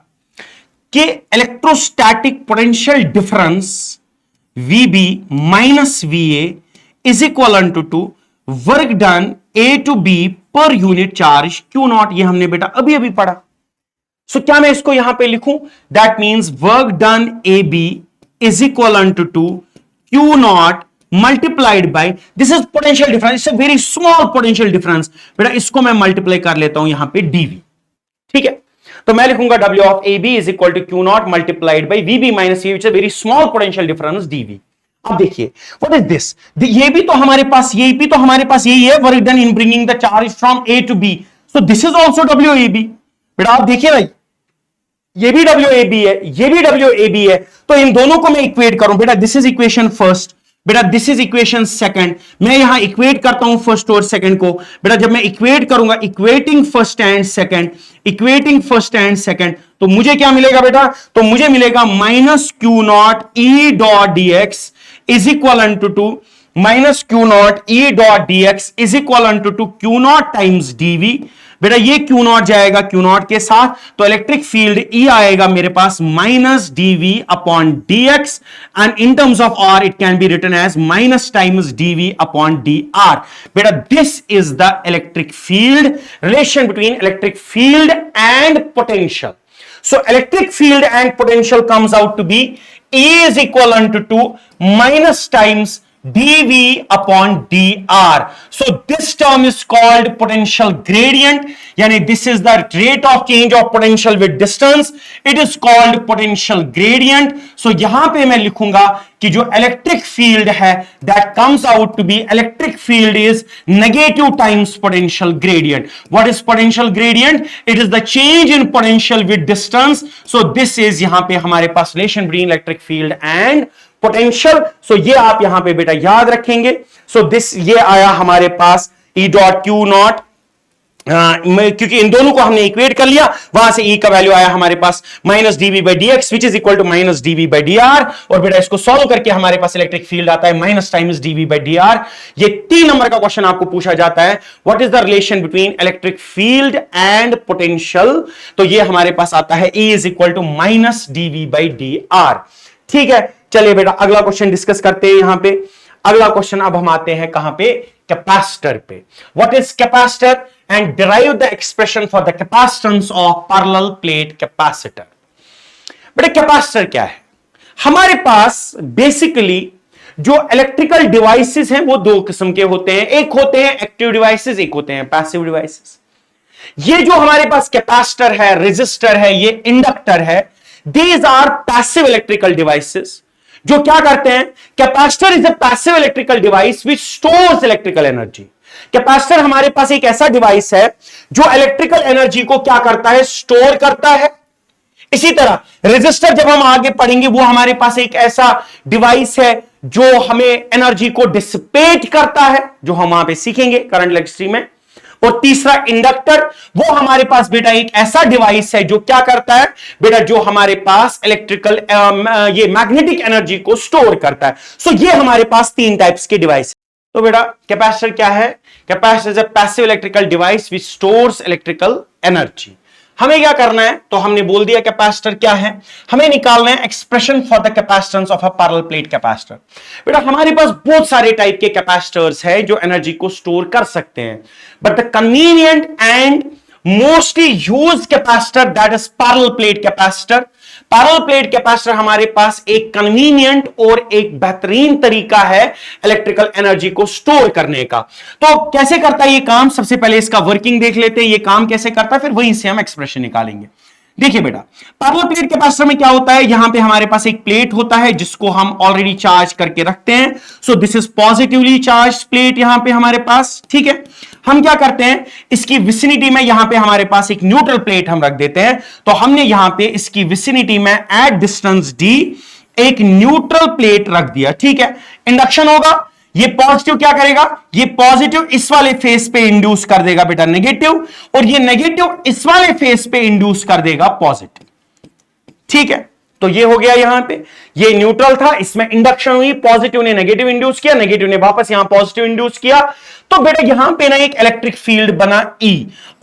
Speaker 1: कि electrostatic potential difference VB minus VA is equal to work done A to B per unit charge Q naught, ये हमने बेटा अभी अभी पढ़ा। सो क्या मैं इसको यहां पे लिखूं, that means work done AB is equal to Q naught multiplied by, this is potential difference, it's a very small potential difference, बेटा इसको मैं मल्टीप्लाई कर लेता हूं यहां पे dV, ठीक है। तो मैं लिखूंगा W of AB is equal to Q naught multiplied by VB minus VA, very small potential difference dV। अब देखिए व्हाट इज दिस, ये भी तो हमारे पास यही है, work done in bringing the charge from A to B, so this is also WAB। बेटा आप देखिए भाई, ये भी WAB है, ये भी WAB है, तो इन दोनों को मैं इक्वेट करूं, बेटा दिस इज इक्वेशन फर्स्ट, बेटा दिस इज इक्वेशन सेकंड, मैं यहां इक्वेट करता हूं फर्स्ट और सेकंड को। बेटा जब मैं इक्वेट करूंगा, इक्वेटिंग फर्स्ट एंड सेकंड, तो मुझे क्या मिलेगा बेटा, तो मुझे मिलेगा minus Q naught E dot dx is equal to minus Q naught E dot dx is equal to Q naught times dV बेटा ये क्यू नॉट जाएगा क्यू नॉट के साथ, तो इलेक्ट्रिक फील्ड E आएगा मेरे पास minus dv upon dx, and in terms of r it can be written as minus times dv upon dr. बेटा this is the electric field, relation between electric field and potential. So electric field and potential comes out to be E is equivalent to minus times dV upon dr. So this term is called potential gradient, yani this is the rate of change of potential with distance. It is called potential gradient. So yahan pe main likhunga कि जो electric field है that comes out to be electric field is negative times potential gradient. What is potential gradient? It is the change in potential with distance. So this is यहां पे हमारे पास relation between electric field and potential. So ये आप यहां पे बेटा याद रखेंगे. So this ये आया हमारे पास E dot Q naught, क्योंकि इन दोनों को हमने इक्वेट कर लिया, वहां से E का वैल्यू आया हमारे पास minus dV by dx which is equal to minus dV by dr. और बेटा इसको सॉल्व करके हमारे पास इलेक्ट्रिक फील्ड आता है minus times dV by dr. ये 3 नंबर का क्वेश्चन आपको पूछा जाता है, what is the relation between electric field and potential. तो ये हमारे पास आता है E is equal to minus dV by dr. ठीक है, चलिए बेटा अगला क्वेश्चन डिस्कस करते हैं. यहां पे अगला क्वेश्चन अब हम आते हैं कहां पे, कैपेसिटर पे. What is capacitor and derive the expression for the capacitance of parallel plate capacitor. बेटा कैपेसिटर क्या है? हमारे पास बेसिकली जो इलेक्ट्रिकल डिवाइसेस हैं वो दो किस्म के होते हैं, एक होते हैं एक्टिव डिवाइसेस, एक होते हैं पैसिव डिवाइसेस. ये जो हमारे पास कैपेसिटर है, रेजिस्टर है, ये इंडक्टर है, these are passive electrical devices. जो क्या करते हैं, capacitor is a passive electrical device which stores electrical energy. Capacitor हमारे पास एक ऐसा डिवाइस है जो इलेक्ट्रिकल एनर्जी को क्या करता है, स्टोर करता है. इसी तरह रेजिस्टर जब हम आगे पढ़ेंगे वो हमारे पास एक ऐसा डिवाइस है जो हमें एनर्जी को डिसिपेट करता है, जो हम वहां पे सीखेंगे करंट इलेक्ट्रिसिटी में. और तीसरा इंडक्टर, वो हमारे पास बेटा एक ऐसा डिवाइस है जो क्या करता है बेटा, जो हमारे पास इलेक्ट्रिकल ये मैग्नेटिक एनर्जी को स्टोर करता है. सो ये हमारे पास 3 टाइप्स के डिवाइस. तो बेटा कैपेसिटर क्या है, capacitor is a passive electrical device which stores electrical energy. हमें क्या करना है, तो हमने बोल दिया कैपेसिटर क्या है, हमें निकालना है expression for the capacitance of a parallel plate capacitor. बेटा हमारे पास बहुत सारे टाइप के कैपेसिटर्स हैं जो एनर्जी को स्टोर कर सकते हैं, but the convenient and mostly used capacitor that is parallel plate capacitor. Parallel plate capacitor हमारे पास एक कन्वीनियंट और एक बेहतरीन तरीका है इलेक्ट्रिकल एनर्जी को स्टोर करने का. तो कैसे करता है ये काम, सबसे पहले इसका वर्किंग देख लेते हैं, ये काम कैसे करता है, फिर वहीं से हम एक्सप्रेशन निकालेंगे. देखिए बेटा पैरेलल प्लेट कैपेसिटर में क्या होता है, यहां पे हमारे पास एक प्लेट होता है जिसको हम ऑलरेडी चार्ज करके रखते हैं. सो this is positively charge plate यहां पे हमारे पास. ठीक है, हम क्या करते हैं, इसकी विसिनिटी में यहां पे हमारे पास एक न्यूट्रल प्लेट हम रख देते हैं. तो हमने यहां पे इसकी विसिनिटी में एट डिस्टेंस d एक न्यूट्रल प्लेट रख दिया. ठीक है, इंडक्शन होगा, ये पॉजिटिव क्या करेगा, ये पॉजिटिव इस वाले फेस पे इंड्यूस कर देगा बेटा नेगेटिव, और ये नेगेटिव इस वाले फेस पे इंड्यूस कर देगा पॉजिटिव. ठीक है, तो ये हो गया, यहां पे ये न्यूट्रल था, इसमें इंडक्शन हुई, पॉजिटिव ने नेगेटिव इंड्यूस किया, नेगेटिव ने वापस यहां पॉजिटिव इंड्यूस किया. तो बेटा यहां पे ना एक इलेक्ट्रिक फील्ड बना E,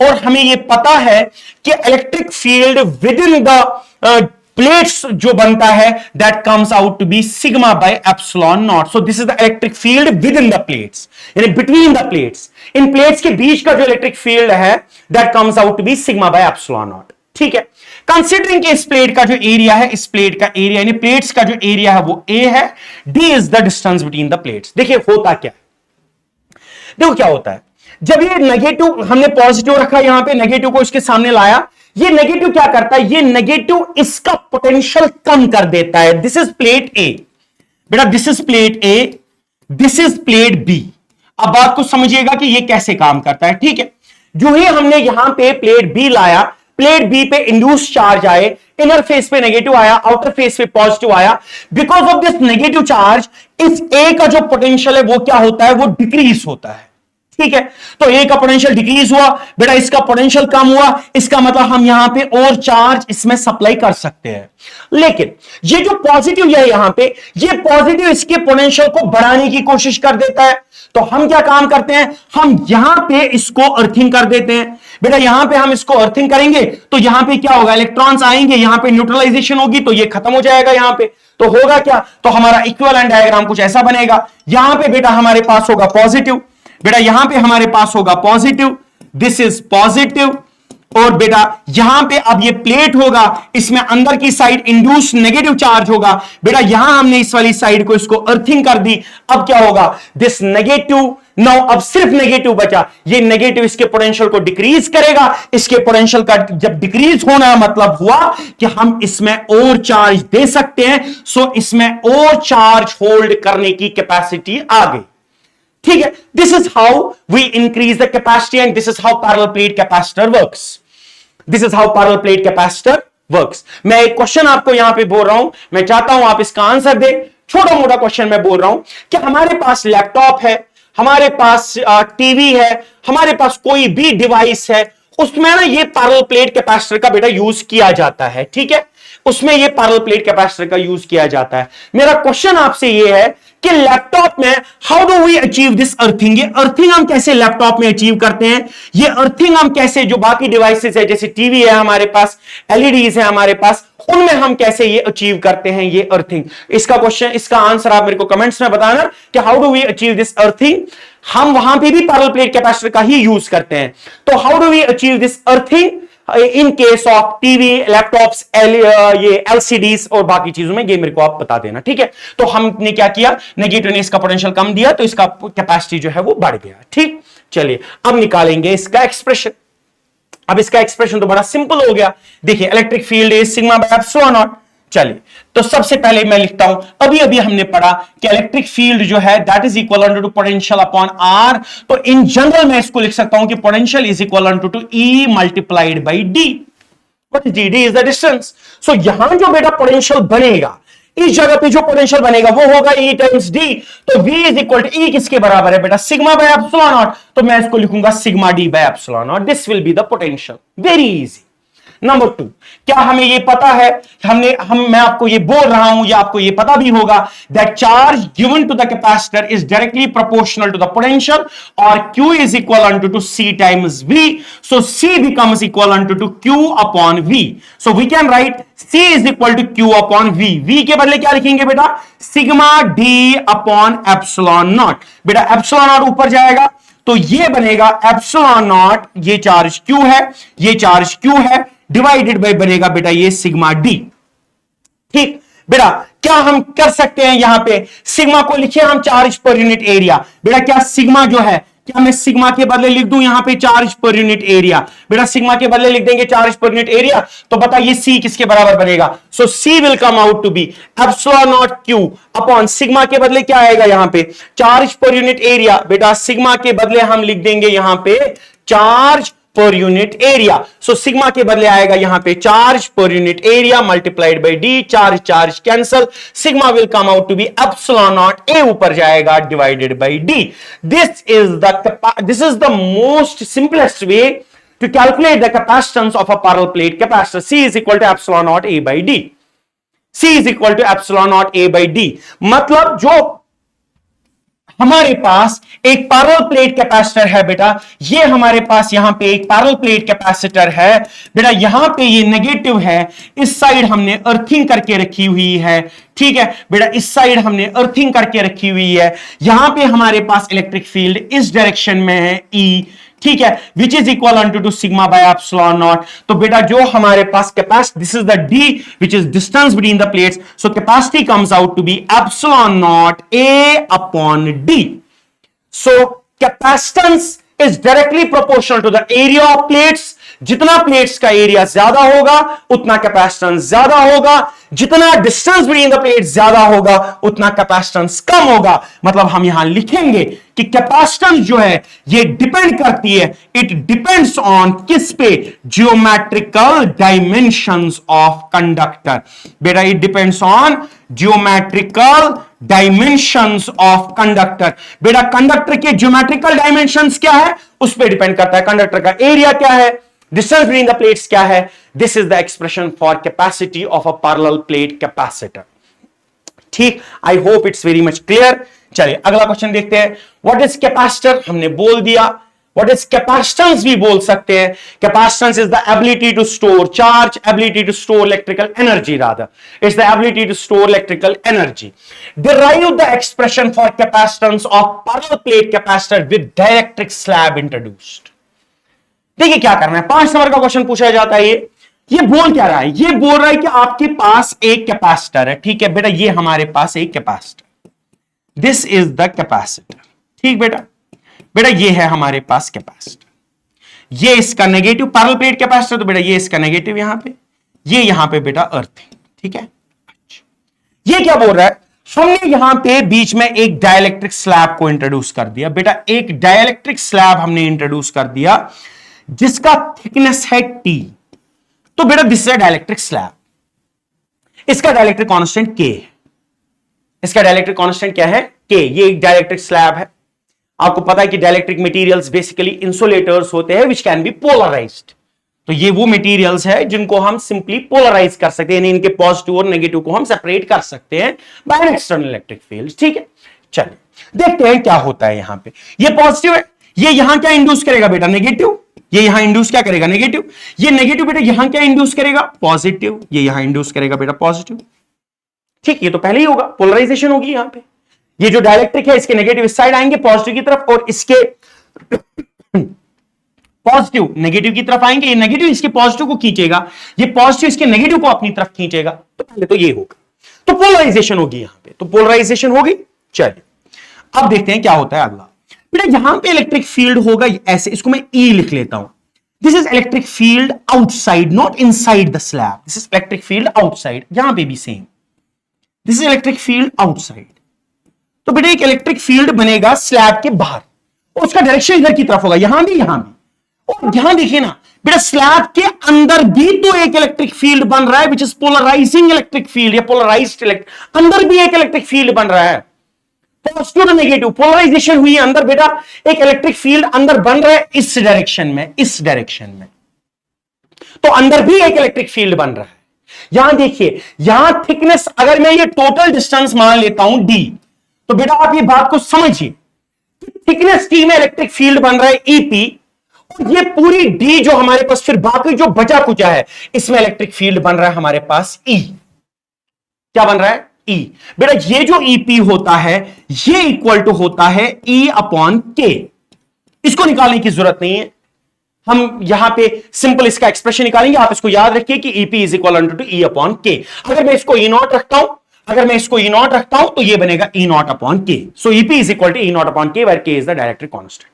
Speaker 1: और हमें ये पता है कि electric field within the plates जो बनता है that comes out to be sigma by epsilon naught. So this is the electric field within the plates, यानी बिटवीन द प्लेट्स, इन प्लेट्स के बीच का जो इलेक्ट्रिक फील्ड है that comes out to be sigma by epsilon naught. ठीक है, considering कि इस प्लेट का जो एरिया है, इस प्लेट का एरिया यानी प्लेट्स का जो एरिया है वो A है, D is the distance between the plates. देखिए होता क्या, देखो क्या होता है, जब ये नेगेटिव हमने पॉजिटिव रखा, यहां पे नेगेटिव को इसके सामने लाया, ये नेगेटिव क्या करता है, ये नेगेटिव इसका पोटेंशियल कम कर देता है. दिस इज प्लेट A बेटा, this is plate A, this is plate B. अब बात को समझिएगा कि ये कैसे काम करता है. ठीक है, जो ही हमने यहां पे प्लेट B लाया, प्लेट B पे इंड्यूस चार्ज आए, इनर फेस पे नेगेटिव आया, आउटर फेस पे पॉजिटिव आया. Because of this negative charge इस A का जो पोटेंशियल है वो क्या होता है, वो डिक्रीज होता है. ठीक है, तो ए का पोटेंशियल डिक्रीज हुआ बेटा, इसका पोटेंशियल कम हुआ, इसका मतलब हम यहां पे और चार्ज इसमें सप्लाई कर सकते हैं। लेकिन ये जो पॉजिटिव है यहां पे, ये पॉजिटिव इसके पोटेंशियल को बढ़ाने की कोशिश कर देता है। तो हम क्या काम करते हैं, हम यहां पे इसको अर्थिंग कर देते हैं। बेटा यहां पे हम इसको अर्थिंग करेंगे तो यहां पे क्या होगा, इलेक्ट्रॉन्स आएंगे, यहां पे न्यूट्रलाइजेशन होगी तो ये खत्म हो जाएगा यहां पे। तो होगा क्या, तो हमारा इक्विवेलेंट डायग्राम कुछ ऐसा बनेगा। यहां पे बेटा हमारे पास होगा पॉजिटिव, बेटा यहां पे हमारे पास होगा पॉजिटिव, दिस इज पॉजिटिव, और बेटा यहां पे अब ये प्लेट होगा, इसमें अंदर की साइड इंड्यूस नेगेटिव चार्ज होगा। बेटा यहां हमने इस वाली साइड को इसको अर्थिंग कर दी, अब क्या होगा, दिस नेगेटिव, नो अब सिर्फ नेगेटिव बचा, ये नेगेटिव इसके पोटेंशियल को डिक्रीज करेगा। इसके पोटेंशियल का जब डिक्रीज होना मतलब हुआ कि हम इसमें और चार्ज दे सकते हैं, सो इसमें और चार्ज होल्ड करने की कैपेसिटी आ गई। ठीक है, this is how we increase the capacity and this is how parallel plate capacitor works. This is how parallel plate capacitor works. मैं एक क्वेश्चन आपको यहां पे बोल रहा हूं, मैं चाहता हूं आप इसका आंसर दे। छोटा मोटा क्वेश्चन मैं बोल रहा हूं कि हमारे पास लैपटॉप है, हमारे पास टीवी है, हमारे पास कोई भी डिवाइस है, उसमें ना ये पैरेलल प्लेट कैपेसिटर का बेटा यूज किया जाता है। ठीक है, उसमें ये पैरेलल प्लेट कैपेसिटर का यूज किया जाता है। मेरा क्वेश्चन आपसे ये है कि लैपटॉप में how do we achieve this earthing, ये अर्थिंग हम कैसे लैपटॉप में अचीव करते हैं, ये अर्थिंग हम कैसे जो बाकी डिवाइसेस है जैसे टीवी है हमारे पास, एलईडीज है हमारे पास, उनमें हम कैसे ये अचीव करते हैं ये अर्थिंग। इसका क्वेश्चन, इसका आंसर आप मेरे को कमेंट्स में बताना कि how do we achieve this earthing. हम वहां पे भी पैरेलल प्लेट कैपेसिटर का ही यूज करते हैं। तो how do we achieve this earthing in case of TV, laptops, ये एलसीडीज और बाकी चीजों में, ये मेरे को आप बता देना। ठीक है, तो हमने क्या किया, नेगेटिव ने इसका पोटेंशियल कम दिया तो इसका कैपेसिटी जो है वो बढ़ गया। ठीक, चलिए अब निकालेंगे इसका एक्सप्रेशन। अब इसका एक्सप्रेशन तो बड़ा सिंपल हो गया। देखिए electric field is sigma by epsilon naught. चलिए तो सबसे पहले मैं लिखता हूं, अभी अभी हमने पढ़ा कि इलेक्ट्रिक फील्ड जो है that is equal to potential upon R. तो इन जनरल मैं इसको लिख सकता हूं कि potential is equal to E multiplied by D. What is D? D is the distance. So यहां जो बेटा पोटेंशियल बनेगा, इस जगह पे जो पोटेंशियल बनेगा वो होगा E टाइम्स डी। तो V is equal to E किसके बराबर है बेटा, सिग्मा बाय एप्सिलॉन नॉट। तो मैं इसको लिखूंगा sigma D bye epsilon naught. This will be the potential. Very easy. Number 2, क्या हमें ये पता है, मैं आपको ये बोल रहा हूं या आपको ये पता भी होगा that charge given to the capacitor is directly proportional to the potential और Q is equal to C times V. So C becomes equal to Q upon V. So we can write C is equal to Q upon V. V के बदले क्या लिखेंगे बेटा, sigma D upon epsilon naught. बेटा epsilon not ऊपर जाएगा तो ये बनेगा एप्सिलॉन नॉट, ये चार्ज Q है, ये चार्ज Q है, डिवाइडेड बाय बनेगा बेटा ये सिग्मा डी। ठीक बेटा, क्या हम कर सकते हैं यहां पे, सिग्मा को लिखिए हम चार्ज पर यूनिट एरिया। बेटा क्या सिग्मा जो है, क्या मैं सिग्मा के बदले लिख दूं यहां पे चार्ज पर यूनिट एरिया। बेटा सिग्मा के बदले लिख देंगे चार्ज पर यूनिट एरिया, तो बताइए C किसके बराबर बनेगा। So C will come out to be epsilon naught Q upon sigma के बदले क्या आएगा यहां पे, चार्ज पर यूनिट एरिया। बेटा सिग्मा के बदले हम लिख देंगे यहां पे charge per unit area. So sigma के बदले आएगा यहां पे charge per unit area multiplied by D. Charge charge cancel, sigma will come out to be epsilon naught, A ऊपर जाएगा divided by D. This is the most simplest way to calculate the capacitance of a parallel plate capacitor. C is equal to epsilon naught A by D. C is equal to epsilon naught A by D. मतलब जो हमारे पास एक parallel plate capacitor है बेटा, ये हमारे पास यहां पे एक पैरेलल प्लेट कैपेसिटर है बेटा, यहां पे ये नेगेटिव है, इस साइड हमने अर्थिंग करके रखी हुई है। ठीक है बेटा, इस साइड हमने अर्थिंग करके रखी हुई है। यहां पे हमारे पास इलेक्ट्रिक फील्ड इस डायरेक्शन में है E। ठीक है, which is equal to sigma by epsilon naught. तो बेटा जो हमारे पास capacity, this is the D which is distance between the plates, so capacity comes out to be epsilon naught A upon D. So capacitance is directly proportional to the area of plates. जितना plates का area ज्यादा होगा उतना capacitance ज्यादा होगा, जितना distance between the plates ज्यादा होगा उतना कैपेसिटेंस कम होगा। मतलब हम यहां लिखेंगे कि कैपेसिटेंस जो है ये डिपेंड करती है, इट डिपेंड्स ऑन किस पे, जियोमेट्रिकल डायमेंशंस ऑफ कंडक्टर। बेटा it depends on geometrical dimensions of conductor. बेटा कंडक्टर के ज्योमेट्रिकल डायमेंशंस क्या है, उस पर डिपेंड करता है। कंडक्टर का एरिया क्या है, डिस्टेंस बिटवीन द प्लेट्स क्या है। This is the expression for capacity of a parallel plate capacitor. ठीक, I hope it's very much clear. चलिए अगला क्वेश्चन देखते हैं। व्हाट इज कैपेसिटर, हमने बोल दिया। व्हाट इज कैपेसिटेंस भी बोल सकते हैं। Capacitance is the ability to store charge, ability to store electrical energy, rather it's the ability to store electrical energy. Derive the expression for capacitance of parallel plate capacitor with dielectric slab introduced. देखिए क्या करना है, 5 number का question पूछा जाता है। ये बोल क्या रहा है, ये बोल रहा है कि आपके पास एक कैपेसिटर है। ठीक है बेटा, ये हमारे पास एक capacitor, this is the capacitor. ठीक बेटा, बेटा ये है हमारे पास कैपेसिटर, ये इसका नेगेटिव पैरेलल प्लेट कैपेसिटर, तो बेटा ये इसका नेगेटिव यहां पे, ये यहां पे बेटा अर्थिंग। ठीक है, ये क्या बोल रहा है, हमने यहां पे बीच में एक डाइलेक्ट्रिक स्लैब को इंट्रोड्यूस कर दिया। बेटा एक डाइलेक्ट्रिक स्लैब हमने इंट्रोड्यूस कर दिया जिसका थिकनेस है T। तो बेटा दिस इज डाइलेक्ट्रिक स्लैब, इसका डाइलेक्ट्रिक कांस्टेंट K है। इसका डाइलेक्ट्रिक कांस्टेंट क्या है, K। ये एक डाइलेक्ट्रिक स्लैब है। आपको पता है कि डाइलेक्ट्रिक मटेरियल्स बेसिकली इंसुलेटर्स होते हैं विच कैन बी पोलराइज्ड। तो ये वो मटेरियल्स है जिनको हम सिंपली पोलराइज कर सकते हैं, यानी इनके पॉजिटिव और नेगेटिव को हम सेपरेट कर सकते हैं by an external electric field. ठीक है, चलिए देखते हैं क्या होता है। यहां पे ये पॉजिटिव है, ये यहां क्या इंड्यूस करेगा बेटा, नेगेटिव। ये यहां इंड्यूस क्या करेगा, नेगेटिव। ये नेगेटिव बेटा यहां क्या इंड्यूस करेगा, पॉजिटिव। ये यहां इंड्यूस करेगा बेटा पॉजिटिव। ठीक, ये तो पहले ही होगा, पोलराइजेशन होगी यहां पे। ये जो डाइलेक्ट्रिक है इसके नेगेटिव इस साइड आएंगे पॉजिटिव की तरफ, और इसके पॉजिटिव नेगेटिव की तरफ आएंगे। ये नेगेटिव इसके पॉजिटिव को खींचेगा, ये पॉजिटिव इसके नेगेटिव को अपनी तरफ खींचेगा। तो पहले तो ये होगा, तो पोलराइजेशन होगी यहां पे, तो पोलराइजेशन होगी। चलिए अब देखते हैं क्या होता है अगला। बेटा यहां पे इलेक्ट्रिक फील्ड होगा ऐसे, इसको मैं E लिख लेता हूं। This is electric field outside, not inside the slab. This is electric field outside, यहां पे भी same, this is electric field outside. तो बेटा एक इलेक्ट्रिक फील्ड बनेगा स्लैब के बाहर, और उसका डायरेक्शन इधर की तरफ होगा, यहां भी यहां भी। और ध्यान देखिए ना बेटा, स्लैब के अंदर भी तो एक इलेक्ट्रिक फील्ड बन रहा है which is polarising electric field, या पोलराइज्ड इलेक्ट्रिक। अंदर भी एक इलेक्ट्रिक फील्ड बन रहा है, पॉजिटिव और नेगेटिव पोलराइजेशन हुई है अंदर। बेटा एक इलेक्ट्रिक फील्ड अंदर बन रहा है इस डायरेक्शन में, इस डायरेक्शन में, तो अंदर भी एक इलेक्ट्रिक फील्ड बन रहा है। यहां देखिए, यहां थिकनेस, अगर मैं ये टोटल डिस्टेंस मान लेता हूं D, तो बेटा आप ये बात को समझिए, थिकनेस T में इलेक्ट्रिक फील्ड बन रहा है EP, और ये पूरी D जो हमारे पास, फिर बाकी जो बचा कुचा है, इसमें इलेक्ट्रिक फील्ड बन रहा है हमारे पास E। क्या बन रहा है, E। बेटा ये जो EP होता है ये इक्वल टू होता है E अपॉन K। इसको निकालने की जरूरत नहीं है, हम यहां पे सिंपल इसका एक्सप्रेशन निकालेंगे। आप इसको याद रखिए कि EP is equal to E upon K। अगर मैं इसको E0 रखता हूं, अगर मैं इसको E0 रखता हूं तो ये बनेगा E0 upon K। So EP is equal to E0 upon K, where K is the dielectric constant.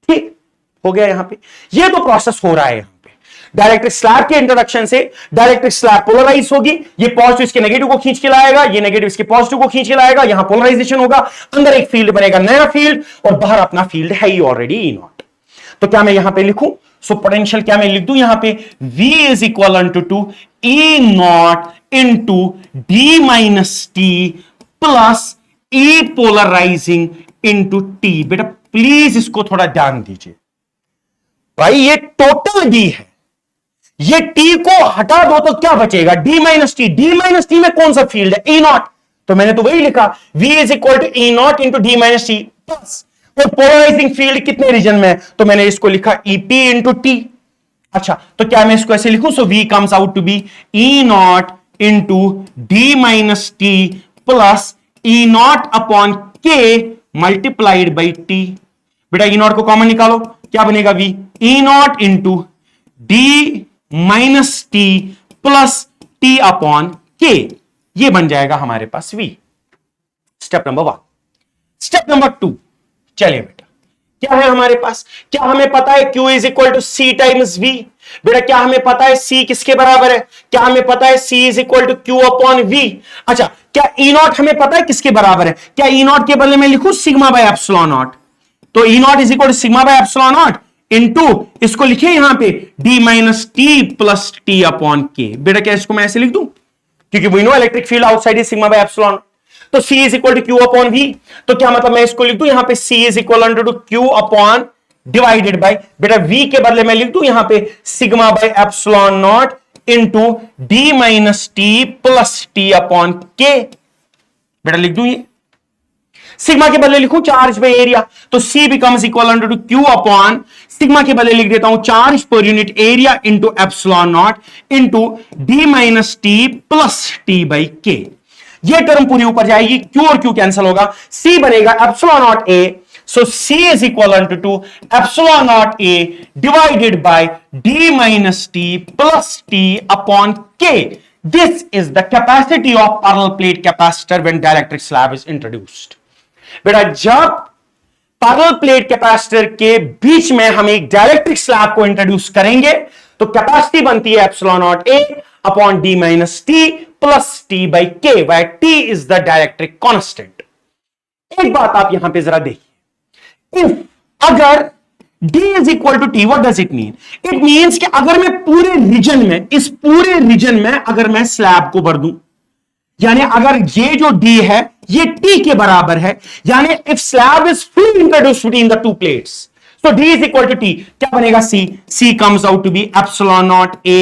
Speaker 1: ठीक हो गया यहां पे, ये तो प्रोसेस हो रहा है यहां पे। डाइलेक्ट्रिक स्लैब के इंट्रोडक्शन से डाइलेक्ट्रिक स्लैब पोलराइज होगी, ये पॉजिटिव इसके नेगेटिव को खींच के लाएगा, ये नेगेटिव इसके पॉजिटिव को खींच के लाएगा, यहां पोलराइजेशन होगा, अंदर एक फील्ड बनेगा नया फील्ड, और बाहर अपना फील्ड है ही ऑलरेडी E0। तो क्या मैं यहां पे लिखूं, सो पोटेंशियल क्या मैं लिख दूं यहां पे, V is equal to E0 into D minus T plus E polarising into T। बेटा प्लीज इसको थोड़ा ध्यान दीजिए भाई, ये टोटल D है, ये T को हटा दो तो क्या बचेगा, D minus T। D minus T में कौन सा फील्ड है, E0, तो मैंने तो वही लिखा, V is equal to E0 into D minus T plus, और पोलराइजिंग फील्ड कितने रीजन में है, तो मैंने इसको लिखा EP इंटू T। अच्छा, तो क्या मैं इसको ऐसे लिखूं, so V comes out to be E0 into D minus T plus E0 upon K multiplied by T। बेटा E0 को कॉमन निकालो, क्या बनेगा V, E0 into D minus T plus T upon K, ये बन जाएगा हमारे पास V। Step number 1। Step number 2, चलिए बेटा क्या है हमारे पास, क्या हमें पता है Q is equal to C times V। बेटा क्या हमें पता है C किसके बराबर है, क्या हमें पता है C is equal to Q upon V। अच्छा, क्या E0 हमें पता है किसके बराबर है, क्या E0 के बदले में लिखूं सिग्मा बाय एप्सिलॉन नॉट, तो E0 is equal to sigma by epsilon naught into, इसको लिखे यहां पे D minus T plus T upon K। बेटा क्या इसको मैं ऐसे लिख दूं, क्योंकि we know electric field outside is sigma by epsilon. तो C is equal to Q upon V। तो क्या मतलब मैं इसको लिख दूं यहां पे C is equal to Q upon divided by, बेटा V के बदले मैं लिख दूं यहां पे sigma by epsilon naught into D minus T plus T upon K. बेटा लिख दूं ये सिग्मा के बदले लिखूं चार्ज बाय एरिया, तो C becomes equal to Q upon sigma के बदले लिख देता हूं charge per unit area into epsilon naught into D minus T plus T by के। ये टर्म पूरी ऊपर जाएगी, Q और Q कैंसिल होगा, C बनेगा epsilon naught A, so C is equivalent to epsilon naught A divided by D minus T plus T upon K. This is the capacity of parallel plate capacitor when dielectric slab is introduced. बेटा जब parallel plate capacitor के बीच में हम एक dielectric slab को introduce करेंगे तो capacity बनती है epsilon naught A upon D minus T plus T by K, where T is the dielectric constant. एक बात आप यहां पे जरा देखिए, If अगर D is equal to T, what does it mean? It means कि अगर मैं पूरे रीजन में, इस पूरे रीजन में अगर मैं स्लैब को भर दूं, यानी अगर ये जो D है ये T के बराबर है, यानी if slab is fully introduced between the two plates, so D is equal to T, क्या बनेगा C? C comes out to be epsilon naught A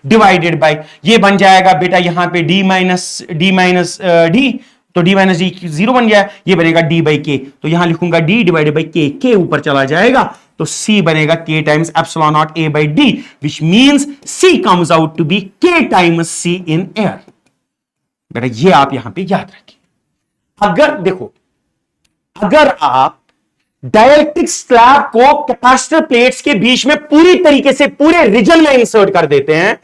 Speaker 1: divided by, ये बन जाएगा बेटा यहां पे D माइनस D, तो D माइनस डी 0 बन गया, ये बनेगा D बाई के, तो यहां लिखूंगा D डिवाइडेड बाई के, के ऊपर चला जाएगा तो C बनेगा K times epsilon naught A by D, which means C comes out to be K times C in air. बेटा ये आप यहां पे याद रखिए, अगर देखो अगर आप डाइलेक्ट्रिक स्लैब को कैपेसिटर प्लेट्स के बीच में पूरी तरीके से पूरे रीजन में इंसर्ट कर देते हैं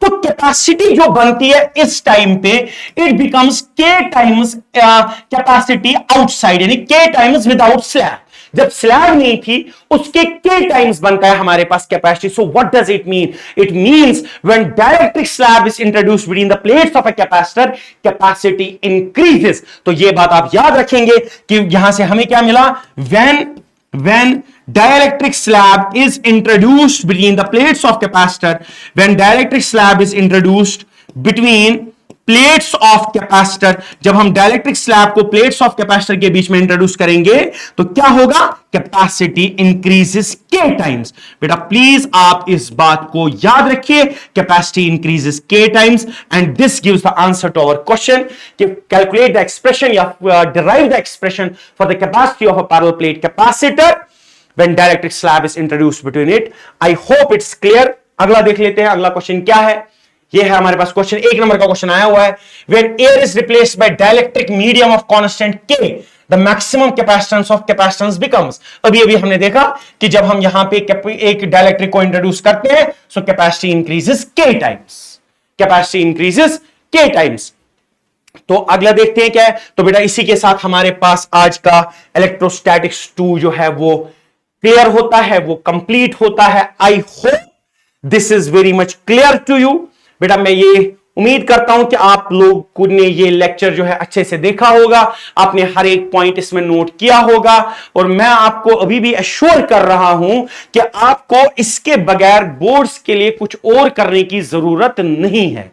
Speaker 1: तो कैपेसिटी जो बनती है इस टाइम पे it becomes K times capacity outside, यानी के टाइम्स विदाउट स्लैब। जब स्लैब नहीं थी उसके के टाइम्स बनता है हमारे पास capacity. So what does it mean? It means when dielectric slab is introduced between the plates of a capacitor capacity increases. तो ये बात आप याद रखेंगे कि यहां से हमें क्या मिला, when dielectric slab is introduced between the plates of capacitor, when dielectric slab is introduced between plates of capacitor, जब हम dielectric slab को plates of capacitor के बीच में इंट्रोड्यूस करेंगे तो क्या होगा, capacity increases k times। बेटा प्लीज आप इस बात को याद रखिए, capacity increases k times and this gives the answer to our question कि calculate the expression या derive the expression for the capacity of a parallel plate capacitor when dielectric slab is introduced between it। I hope it's clear। अगला देख लेते हैं, अगला question क्या है। ये है हमारे पास क्वेश्चन, 1 नंबर का क्वेश्चन आया हुआ है, when air is replaced by dielectric medium of constant K, the maximum capacitance of capacitance becomes। अभी हमने देखा कि जब हम यहां पे एक डाइलेक्ट्रिक को इंट्रोड्यूस करते हैं so capacity increases K times, capacity increases K times. तो अगला देखते हैं क्या है। तो बेटा इसी के साथ हमारे पास आज का इलेक्ट्रोस्टैटिक्स 2 जो है वो क्लियर होता है, वो कंप्लीट होता है। I hope this is very clear to you. बेटा मैं ये उम्मीद करता हूं कि आप लोगों ने ये लेक्चर जो है अच्छे से देखा होगा, आपने हर एक पॉइंट इसमें नोट किया होगा और मैं आपको अभी भी एश्योर कर रहा हूं कि आपको इसके बगैर बोर्ड्स के लिए कुछ और करने की जरूरत नहीं है।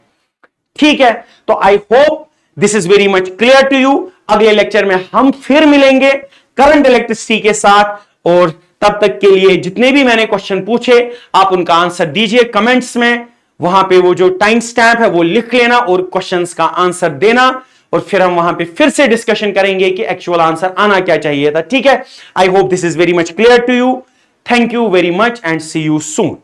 Speaker 1: ठीक है, तो I hope this is very clear to you. अगले लेक्चर में हम फिर मिलेंगे करंट इलेक्ट्रिसिटी के साथ, और तब तक के लिए जितने भी मैंने क्वेश्चन पूछे आप उनका आंसर दीजिए कमेंट्स में, वहां पे वो जो टाइम स्टैम्प है वो लिख लेना और क्वेश्चंस का आंसर देना, और फिर हम वहां पे फिर से डिस्कशन करेंगे कि एक्चुअल आंसर आना क्या चाहिए था। ठीक है, I hope this is very clear to you. Thank you very much and see you soon.